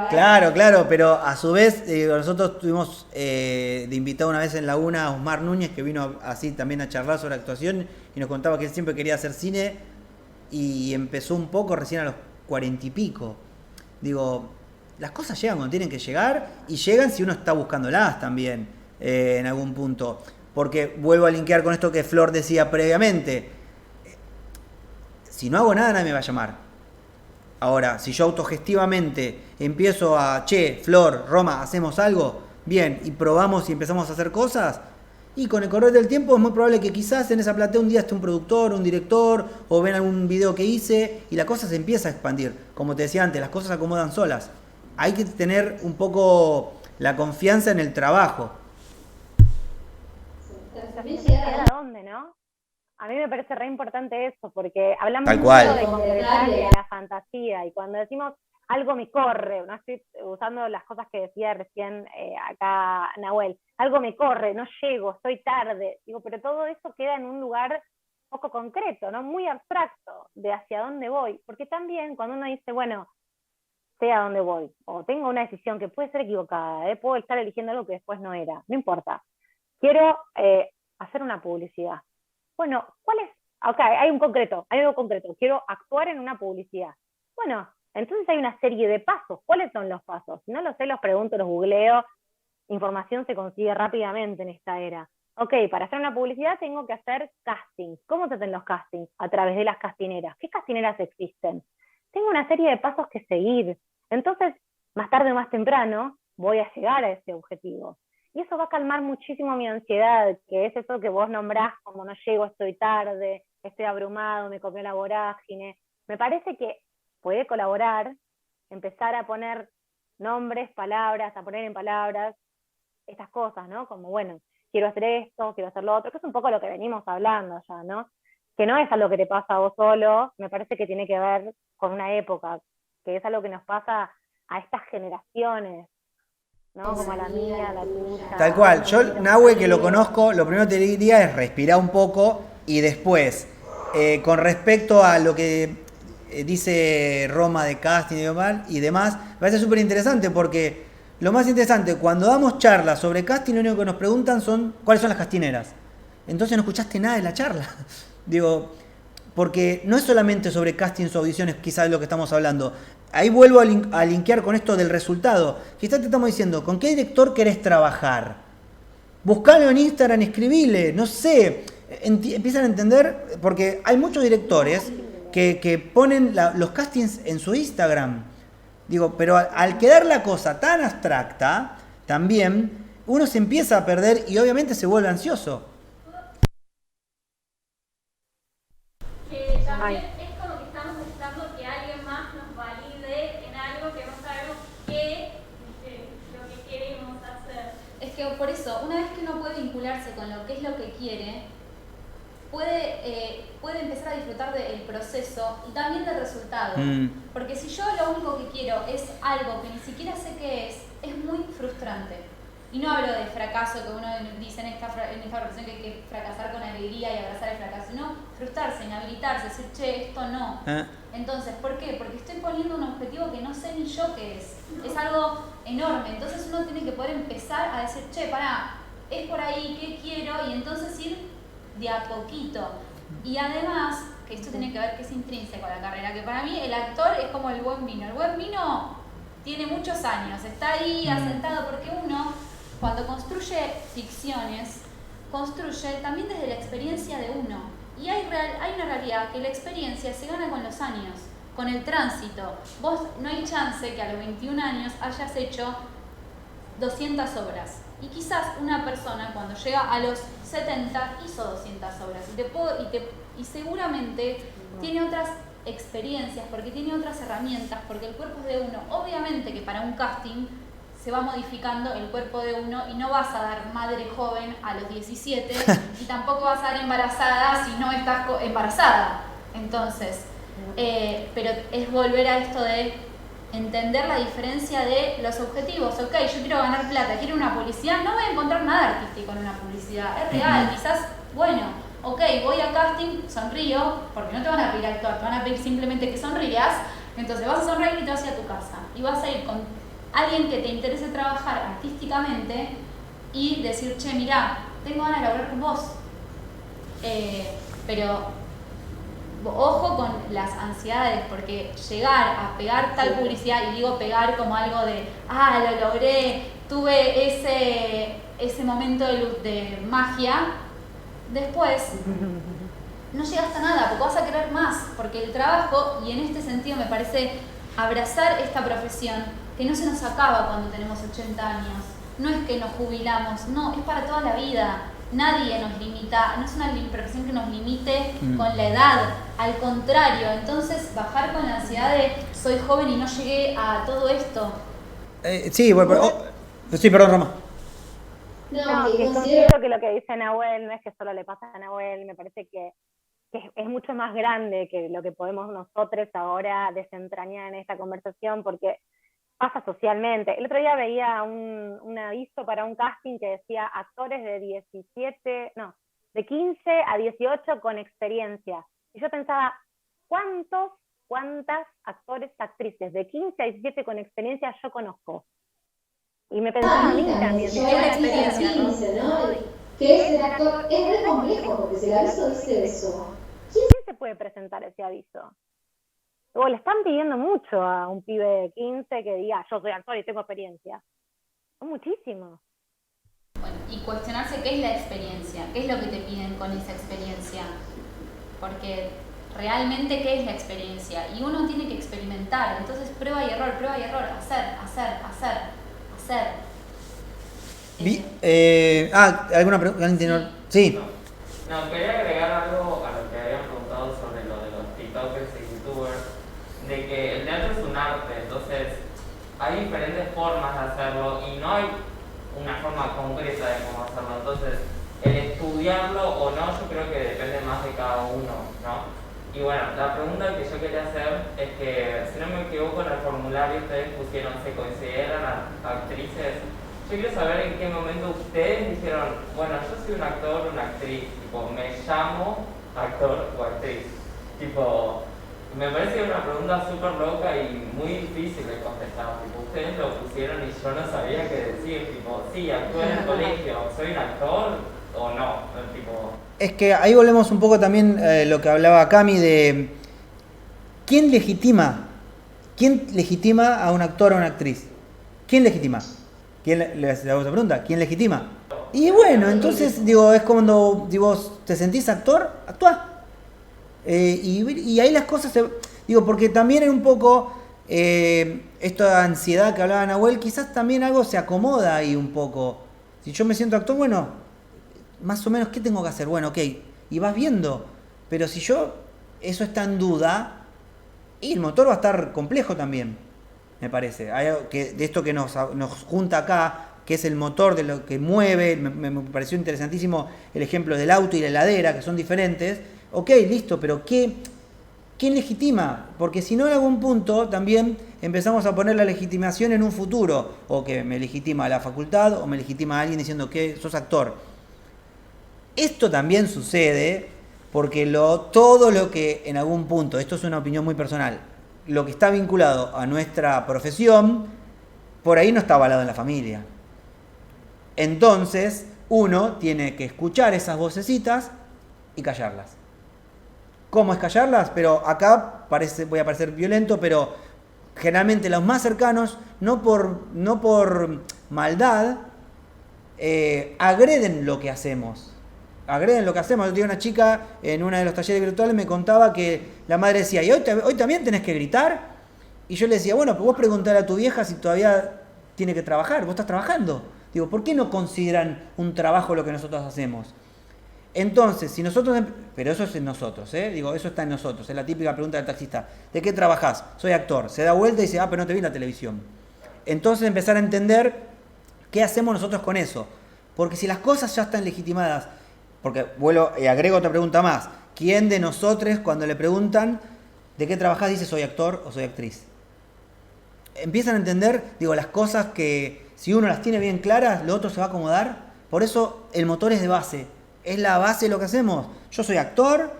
Claro, pero a su vez, nosotros tuvimos de invitado una vez en la UNA a Osmar Núñez, que vino así también a charlar sobre actuación, y nos contaba que él siempre quería hacer cine, y empezó un poco recién a los 40 y pico. Digo, las cosas llegan cuando tienen que llegar, y llegan si uno está buscándolas también, en algún punto. Porque vuelvo a linkear con esto que Flor decía previamente. Si no hago nada, nadie me va a llamar. Ahora, si yo autogestivamente empiezo Flor, Roma, ¿hacemos algo? Bien, y probamos y empezamos a hacer cosas. Y con el correr del tiempo es muy probable que quizás en esa platea un día esté un productor, un director, o ven algún video que hice, y la cosa se empieza a expandir. Como te decía antes, las cosas se acomodan solas. Hay que tener un poco la confianza en el trabajo. También llegar a dónde, ¿no? A mí me parece re importante eso, porque hablamos Tal mucho cual. de concretar de la fantasía, y cuando decimos algo me corre, no estoy usando las cosas que decía recién acá Nahuel, algo me corre, no llego, estoy tarde, digo, pero todo eso queda en un lugar poco concreto, ¿no? Muy abstracto de hacia dónde voy, porque también cuando uno dice, bueno, sé a dónde voy, o tengo una decisión que puede ser equivocada, puedo estar eligiendo algo que después no era, no importa, quiero hacer una publicidad. Bueno, ¿cuál es? Ok, hay algo concreto, quiero actuar en una publicidad. Bueno, entonces hay una serie de pasos. ¿Cuáles son los pasos? Si no lo sé, los pregunto, los googleo. Información se consigue rápidamente en esta era. Ok, para hacer una publicidad tengo que hacer castings. ¿Cómo se hacen los castings? A través de las castineras. ¿Qué castineras existen? Tengo una serie de pasos que seguir. Entonces, más tarde o más temprano, voy a llegar a ese objetivo. Y eso va a calmar muchísimo mi ansiedad, que es eso que vos nombrás como no llego, estoy tarde, estoy abrumado, me comió la vorágine. Me parece que puede colaborar, empezar a poner nombres, palabras, a poner en palabras estas cosas, ¿no? Como, bueno, quiero hacer esto, quiero hacer lo otro, que es un poco lo que venimos hablando ya, ¿no? Que no es algo que te pasa a vos solo, me parece que tiene que ver con una época, que es algo que nos pasa a estas generaciones, ¿no? Como a la mía, a la tuya. Tal cual. Yo, Nahue, que lo conozco, lo primero que te diría es respirar un poco, y después, con respecto a lo que dice Roma de casting y demás, me parece súper interesante, porque lo más interesante, cuando damos charlas sobre casting, lo único que nos preguntan son cuáles son las castineras. Entonces no escuchaste nada de la charla. Digo, porque no es solamente sobre castings o audiciones, quizás de lo que estamos hablando. Ahí vuelvo a linkear con esto del resultado. Quizás te estamos diciendo, ¿con qué director querés trabajar? Buscalo en Instagram, escribile, no sé. Empiezan a entender, porque hay muchos directores que ponen los castings en su Instagram. Digo, pero al quedar la cosa tan abstracta, también uno se empieza a perder y obviamente se vuelve ansioso. Que también es como que estamos buscando que alguien más nos valide en algo que no sabemos qué lo que queremos hacer. Es que por eso, una vez que uno puede vincularse con lo que es lo que quiere, puede empezar a disfrutar del proceso y también del resultado. Porque si yo lo único que quiero es algo que ni siquiera sé qué es muy frustrante. Y no hablo de fracaso, que uno dice en esta profesión que hay que fracasar con alegría y abrazar el fracaso, sino frustrarse, inhabilitarse, decir, che, esto no. Entonces, ¿por qué? Porque estoy poniendo un objetivo que no sé ni yo qué es. Es algo enorme. Entonces uno tiene que poder empezar a decir, che, pará, es por ahí, ¿qué quiero? Y entonces ir de a poquito. Y además, que esto tiene que ver que es intrínseco a la carrera, que para mí el actor es como el buen vino. El buen vino tiene muchos años, está ahí asentado, porque uno, cuando construye ficciones, construye también desde la experiencia de uno. Y hay una realidad que la experiencia se gana con los años, con el tránsito. Vos no hay chance que a los 21 años hayas hecho 200 obras. Y quizás una persona cuando llega a los 70 hizo 200 obras. Y seguramente tiene otras experiencias, porque tiene otras herramientas, porque el cuerpo es de uno. Obviamente que para un casting se va modificando el cuerpo de uno y no vas a dar madre joven a los 17 y tampoco vas a dar embarazada si no estás embarazada. Entonces, pero es volver a esto de entender la diferencia de los objetivos. Ok, yo quiero ganar plata, quiero una publicidad, no voy a encontrar nada artístico en una publicidad, es real, quizás, bueno, ok, voy a casting, sonrío, porque no te van a pedir actuar, te van a pedir simplemente que sonrías, entonces vas a sonreír y te vas a ir a tu casa y vas a ir con alguien que te interese trabajar artísticamente y decir, che, mirá, tengo ganas de laburar con vos, pero ojo con las ansiedades, porque llegar a pegar tal publicidad, y digo pegar como algo de, lo logré, tuve ese momento de luz, de magia, después no llegaste a nada, porque vas a querer más, porque el trabajo, y en este sentido me parece abrazar esta profesión, que no se nos acaba cuando tenemos 80 años, no es que nos jubilamos, no, es para toda la vida. Nadie nos limita, no es una profesión que nos limite con la edad, al contrario. Entonces, bajar con la ansiedad de soy joven y no llegué a todo esto. Sí, perdón, Roma. No, que considero que lo que dice Nahuel no es que solo le pasa a Nahuel, me parece que es mucho más grande que lo que podemos nosotros ahora desentrañar en esta conversación, porque pasa socialmente. El otro día veía un aviso para un casting que decía actores de 15 a 18 con experiencia. Y yo pensaba, ¿cuántas actores, actrices de 15 a 17 con experiencia yo conozco? Y me pensaba a mí también. Yo era 15, ¿no? Que es el actor, es re complejo, porque si el aviso dice eso. ¿Quién se puede presentar ese aviso? O le están pidiendo mucho a un pibe de 15 que diga, yo soy actor y tengo experiencia. Son muchísimos. Bueno, y cuestionarse qué es la experiencia, qué es lo que te piden con esa experiencia. Porque realmente qué es la experiencia. Y uno tiene que experimentar. Entonces prueba y error, hacer. ¿Alguna pregunta? Sí. No, quería agregar algo a lo que habían preguntado sobre lo de los TikTokers y YouTubers, de que el teatro es un arte, entonces hay diferentes formas de hacerlo y no hay una forma concreta de cómo hacerlo. Entonces, el estudiarlo o no, yo creo que depende más de cada uno, ¿no? Y bueno, la pregunta que yo quería hacer es que, si no me equivoco, en el formulario ustedes pusieron, ¿se consideran actrices? Yo quiero saber en qué momento ustedes dijeron, bueno, yo soy un actor o una actriz, tipo, me llamo actor o actriz. Tipo, me parece una pregunta súper loca y muy difícil de contestar. Tipo, ustedes lo pusieron y yo no sabía qué decir. Tipo, sí, actúo en el colegio, ¿soy un actor o no? Tipo... Es que ahí volvemos un poco también lo que hablaba Cami de ¿quién legitima a un actor o una actriz? ¿Quién legitima? Le hago esa pregunta, ¿quién legitima? Y bueno, entonces digo, es cuando vos te sentís actor, actúa. Y ahí las cosas porque también es un poco esta ansiedad que hablaba Nahuel, quizás también algo se acomoda ahí un poco. Si yo me siento actor, bueno, más o menos, ¿qué tengo que hacer? Bueno, ok, y vas viendo. Pero si eso está en duda, y el motor va a estar complejo también, me parece. Hay algo de esto que nos junta acá, que es el motor de lo que mueve, me pareció interesantísimo el ejemplo del auto y la heladera, que son diferentes. Ok, listo, pero ¿quién legitima? Porque si no, en algún punto también empezamos a poner la legitimación en un futuro, o que me legitima la facultad, o me legitima alguien diciendo que sos actor. Esto también sucede porque todo lo que en algún punto, esto es una opinión muy personal, lo que está vinculado a nuestra profesión, por ahí no está avalado en la familia. Entonces, uno tiene que escuchar esas vocecitas y callarlas. ¿Cómo es callarlas? Pero acá voy a parecer violento, pero generalmente los más cercanos, no por maldad, agreden lo que hacemos. Yo tenía una chica en uno de los talleres virtuales, me contaba que la madre decía, ¿y hoy también tenés que gritar? Y yo le decía, bueno, pues vos preguntale a tu vieja si todavía tiene que trabajar, vos estás trabajando. Digo, ¿por qué no consideran un trabajo lo que nosotros hacemos? Entonces, si nosotros... Pero eso es en nosotros, Digo, eso está en nosotros. Es la típica pregunta del taxista. ¿De qué trabajás? Soy actor. Se da vuelta y dice, pero no te vi en la televisión. Entonces empezar a entender qué hacemos nosotros con eso. Porque si las cosas ya están legitimadas... Porque vuelvo y agrego otra pregunta más. ¿Quién de nosotros, cuando le preguntan de qué trabajás, dice soy actor o soy actriz? Empiezan a entender, las cosas que si uno las tiene bien claras, lo otro se va a acomodar. Por eso el motor es de base. Es la base de lo que hacemos. Yo soy actor,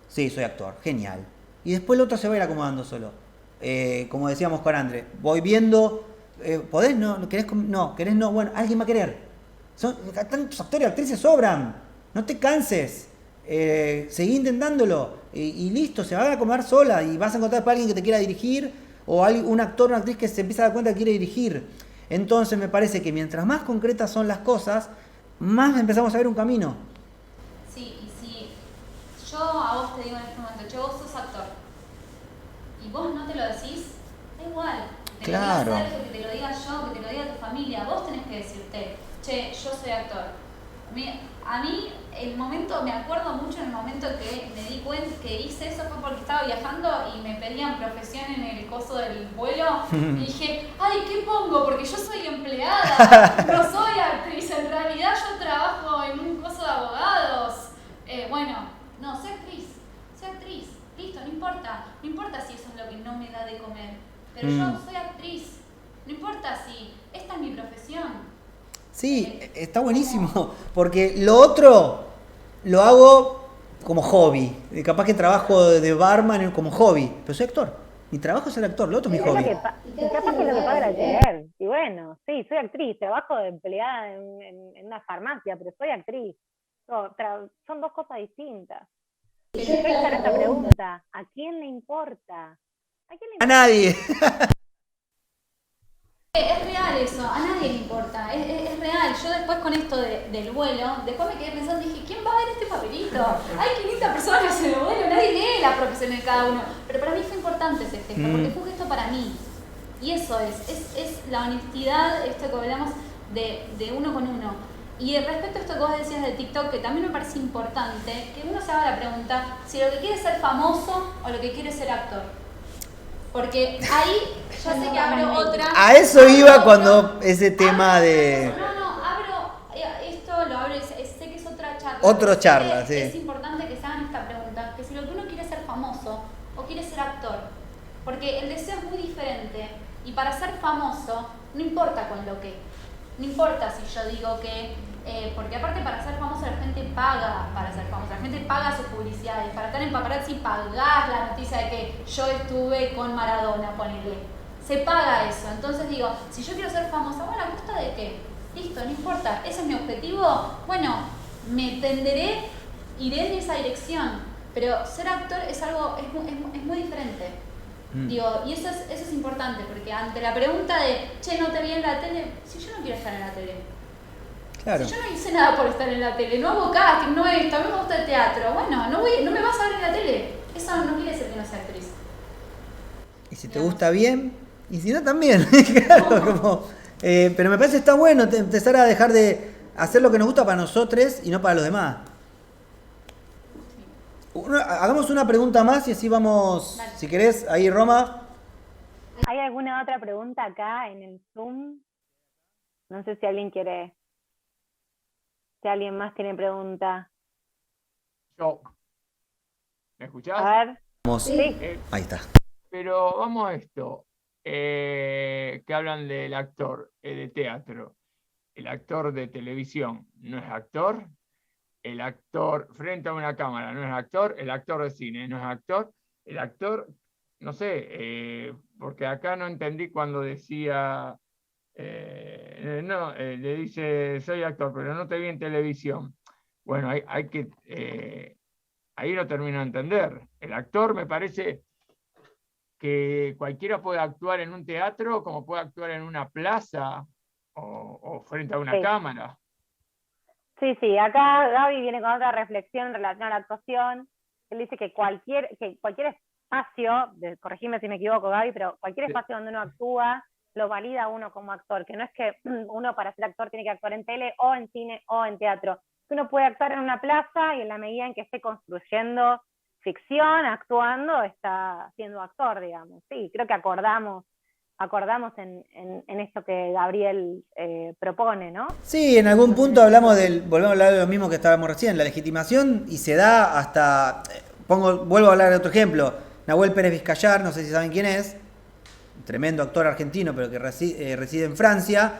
sí, soy actor, genial. Y después el otro se va a ir acomodando solo. Como decíamos con André, voy viendo, ¿podés? No, ¿querés? No, ¿querés? No, bueno, alguien va a querer. Tantos actores y actrices sobran. No te canses. Seguí intentándolo. Y listo, se va a acomodar sola. Y vas a encontrar para alguien que te quiera dirigir. O un actor o una actriz que se empieza a dar cuenta que quiere dirigir. Entonces me parece que mientras más concretas son las cosas, más empezamos a ver un camino. Sí, y si yo a vos te digo en este momento, che, vos sos actor, y vos no te lo decís, da igual. Que te lo diga Sergio, que te lo diga yo, que te lo diga tu familia, vos tenés que decirte, che, yo soy actor. A mí, el momento, me acuerdo mucho en el momento que me di cuenta que hice eso fue porque estaba viajando y me pedían profesión en el coso del vuelo y dije, ay, ¿qué pongo? Porque yo soy empleada, no soy actriz, en realidad yo trabajo en un coso de abogados. No, soy actriz, listo, no importa si eso es lo que no me da de comer, pero yo soy actriz, no importa si esta es mi profesión. Sí, está buenísimo, porque lo otro lo hago como hobby. Capaz que trabajo de barman como hobby, pero soy actor. Mi trabajo es ser actor, lo otro es mi hobby. Capaz que es lo que paga el alquiler. Y bueno, sí, soy actriz, trabajo de empleada en una farmacia, pero soy actriz. Son dos cosas distintas. Pero yo hacer esta pregunta, ¿a quién le importa? A nadie. Es real eso, a nadie le importa, es real. Yo después con esto del vuelo, después me quedé pensando, dije, ¿quién va a ver este papelito? Hay 500 personas en el vuelo, nadie lee la profesión de cada uno. Pero para mí fue importante ese gesto, porque fue un gesto para mí. Y eso es la honestidad, esto que hablamos de uno con uno. Y respecto a esto que vos decías de TikTok, que también me parece importante, que uno se haga la pregunta si lo que quiere es ser famoso o lo que quiere es ser actor. Porque ahí ya sé que abro otra... A eso iba cuando ese tema de... abro esto, lo abro, sé que es otra charla. Otra charla, sí. Es importante que se hagan esta pregunta, que si lo que uno quiere es ser famoso o quiere ser actor. Porque el deseo es muy diferente y para ser famoso no importa con lo que. No importa si yo digo que... porque aparte para ser famoso la gente paga para ser famosa, la gente paga sus publicidades, para estar en Paparazzi pagás la noticia de que yo estuve con Maradona, ponele. Se paga eso, entonces digo, si yo quiero ser famosa, bueno, ¿a costa de qué? Listo, no importa, ese es mi objetivo, bueno, me tenderé, iré en esa dirección, pero ser actor es algo, es muy diferente. Digo, y eso es importante, porque ante la pregunta de, che, no te vi en la tele, si yo no quiero estar en la tele, claro. Si yo no hice nada por estar en la tele, no hago casting, no esto, a mí me gusta el teatro, bueno, no me vas a ver en la tele, eso no quiere decir que no sea actriz. Y si te gusta bien, Y si no, también. Claro, como, pero me parece que está bueno empezar a dejar de hacer lo que nos gusta para nosotros y no para los demás. Hagamos una pregunta más y así vamos, dale. Si querés, ahí Roma. ¿Hay alguna otra pregunta acá en el Zoom? No sé si alguien quiere, si alguien más tiene pregunta. Yo. ¿Me escuchás? A ver. Sí. Ahí está. Pero vamos a esto, que hablan del actor de teatro. El actor de televisión no es actor. El actor frente a una cámara no es actor, el actor de cine no es actor, el actor, no sé, porque acá no entendí cuando decía, le dice, soy actor, pero no te vi en televisión. Bueno, hay que, ahí no termino de entender. El actor me parece que cualquiera puede actuar en un teatro como puede actuar en una plaza o frente a una cámara. Sí, acá Gaby viene con otra reflexión en relación a la actuación. Él dice que cualquier espacio, corregime si me equivoco Gaby, pero cualquier espacio donde uno actúa, lo valida uno como actor, que no es que uno para ser actor tiene que actuar en tele, o en cine, o en teatro. Uno puede actuar en una plaza y en la medida en que esté construyendo ficción, actuando, está siendo actor, digamos. Sí, creo que acordamos en esto que Gabriel propone, ¿no? Sí, en algún punto volvemos a hablar de lo mismo que estábamos recién, la legitimación, y se da hasta, vuelvo a hablar de otro ejemplo, Nahuel Pérez Vizcayar, no sé si saben quién es, tremendo actor argentino, pero que reside en Francia.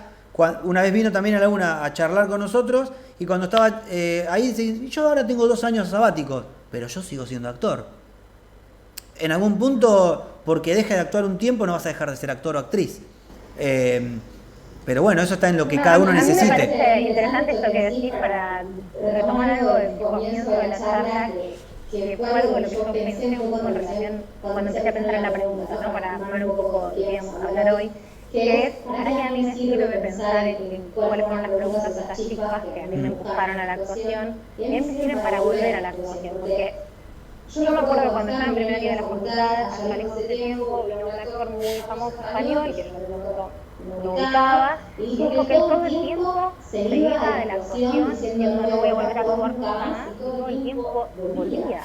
Una vez vino también a Laguna a charlar con nosotros, y cuando estaba ahí dice, yo ahora tengo 2 años sabáticos, pero yo sigo siendo actor. En algún punto, porque deja de actuar un tiempo, no vas a dejar de ser actor o actriz. Pero bueno, eso está en lo que cada uno necesite. A mí me parece interesante esto que decís para retomar algo del comienzo de la charla, que fue algo de lo que yo pensé un poco en relación cuando empecé a pensar en la pregunta, ¿no? Para armar un poco de qué íbamos a hablar hoy, que es, para que a mí me sirve pensar en cuáles fueron las preguntas de estas chispas que a mí me empujaron a la actuación, y a mí me sirven para volver a la actuación, porque yo me acuerdo que cuando estaba en primer año de la facultad, allá lejos de ese tiempo, vino un actor muy famoso español, que yo en ese momento no ubicaba, y dijo que él todo el tiempo se iba de la actuación diciendo no voy a volver a actuar nunca más, y todo el tiempo volvía.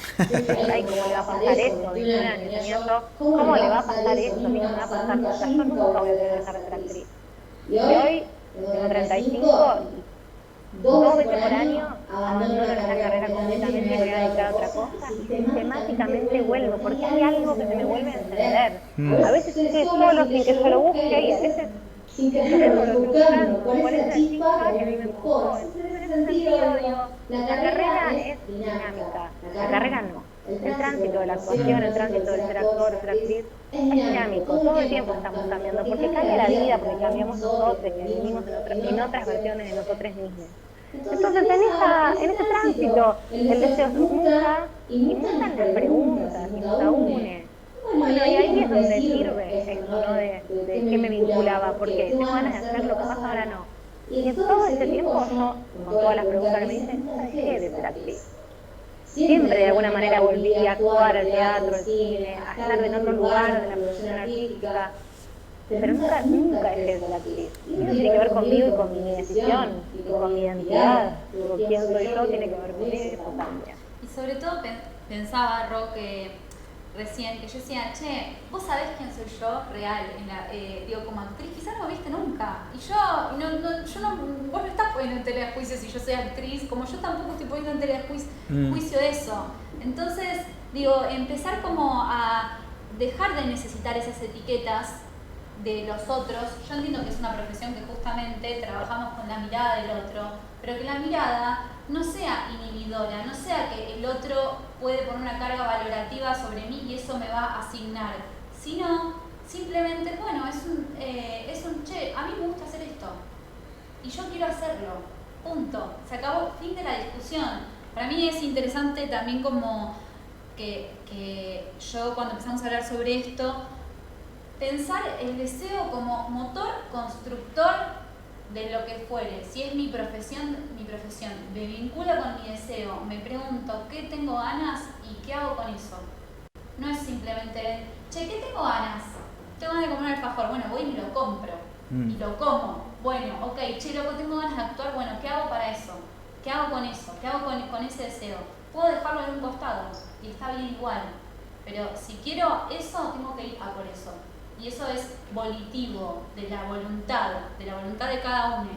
Ay, ¿cómo le va a pasar esto? Vino un año enseñando, ¿cómo le va a pasar esto? A mí no me va a pasar nunca, yo nunca voy a dejar de ser actriz. Y hoy, tengo 35, 2 veces por año abandono la carrera completamente y voy a dedicar a otra cosa, y sistemáticamente vuelvo, porque hay algo que se me vuelve a encender. A veces estoy solo sin que yo lo busque, y a veces sin que yo lo esté buscando. ¿Cuál es la chispa que a mí me empujó? En ese sentido, digo, la carrera es dinámica, la carrera no. El tránsito de la actuación, el tránsito de ser actor, de ser actriz, es dinámico, todo el tiempo estamos cambiando, porque cambia la vida, porque cambiamos nosotros, que vivimos en otras versiones de nosotros mismos. Entonces en ese tránsito el deseo se muta, y mutan las preguntas, y nos une. Bueno, y ahí es donde sirve esto, ¿no? De qué me vinculaba, porque tengo ganas de hacer lo que pasa ahora no. Y en todo ese tiempo yo, con todas las preguntas que me dicen, no dejé de ser actriz. Siempre de alguna manera volví a actuar al teatro, al cine, a estar en otro lugar de la producción artística, pero nunca dejé de ser actriz. Y eso tiene que ver conmigo y con mi decisión, y con mi identidad. Quién soy yo tiene que ver con eso también. Y sobre todo pensaba, Ro, que recién, que yo decía, che, vos sabés quién soy yo real, digo, como actriz, quizás no lo viste nunca. Y vos no estás poniendo en tela de juicio si yo soy actriz, como yo tampoco estoy poniendo en tela de juicio eso. Entonces, digo, empezar como a dejar de necesitar esas etiquetas de los otros. Yo entiendo que es una profesión que justamente trabajamos con la mirada del otro, pero que la mirada no sea inhibidora, no sea que el otro puede poner una carga valorativa sobre mí y eso me va a asignar, sino simplemente, bueno, es un che, a mí me gusta hacer esto y yo quiero hacerlo, punto, se acabó, fin de la discusión. Para mí es interesante también como que yo cuando empezamos a hablar sobre esto, pensar el deseo como motor constructor de lo que fuere. Si es mi profesión, me vincula con mi deseo, me pregunto qué tengo ganas y qué hago con eso. No es simplemente, che, ¿qué tengo ganas? tengo ganas de comer un alfajor, bueno, voy y me lo compro. Y lo como. Bueno, ok, che, loco, tengo ganas de actuar, bueno, ¿qué hago para eso? ¿Qué hago con eso? ¿Qué hago con ese deseo? Puedo dejarlo en un costado y está bien igual. Pero si quiero eso, tengo que ir a por eso. Y eso es volitivo de la voluntad de cada uno.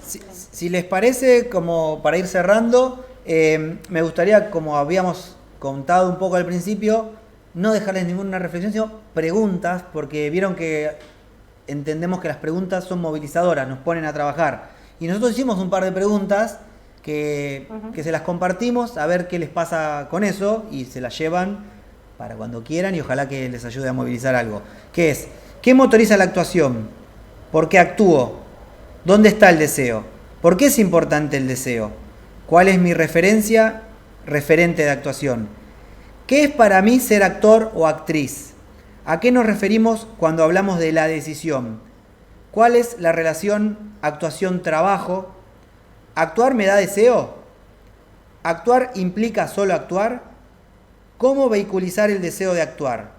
Si les parece, como para ir cerrando, me gustaría, como habíamos contado un poco al principio, no dejarles ninguna reflexión, sino preguntas, porque vieron que entendemos que las preguntas son movilizadoras, nos ponen a trabajar. Y nosotros hicimos un par de preguntas que se las compartimos, a ver qué les pasa con eso, y se las llevan para cuando quieran y ojalá que les ayude a movilizar algo. ¿Qué es? ¿Qué motoriza la actuación? ¿Por qué actúo? ¿Dónde está el deseo? ¿Por qué es importante el deseo? ¿Cuál es mi referente de actuación? ¿Qué es para mí ser actor o actriz? ¿A qué nos referimos cuando hablamos de la decisión? ¿Cuál es la relación actuación-trabajo? ¿Actuar me da deseo? ¿Actuar implica solo actuar? ¿Cómo vehiculizar el deseo de actuar?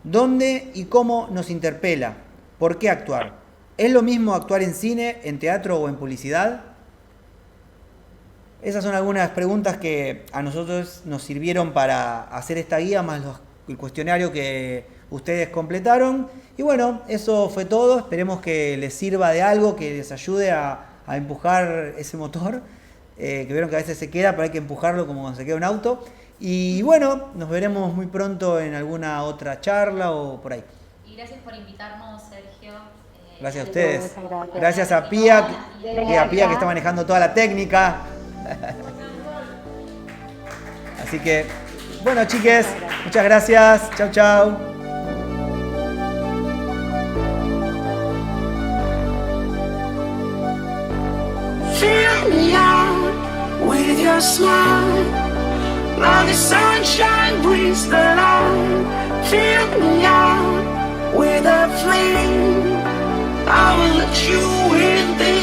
¿Dónde y cómo nos interpela? ¿Por qué actuar? ¿Es lo mismo actuar en cine, en teatro o en publicidad? Esas son algunas preguntas que a nosotros nos sirvieron para hacer esta guía, más el cuestionario que ustedes completaron. Y bueno, eso fue todo. Esperemos que les sirva de algo, que les ayude a empujar ese motor, que vieron que a veces se queda, pero hay que empujarlo como cuando se queda un auto. Y bueno, nos veremos muy pronto en alguna otra charla o por ahí. Y gracias por invitarnos, Sergio. Gracias a ustedes. Gracias a Pía, que está manejando toda la técnica. Así que, bueno, chiques, muchas gracias. Chau, chau. Fill me out with your smile. Now the sunshine brings the light. Fill me out with a flame. I will let you in this.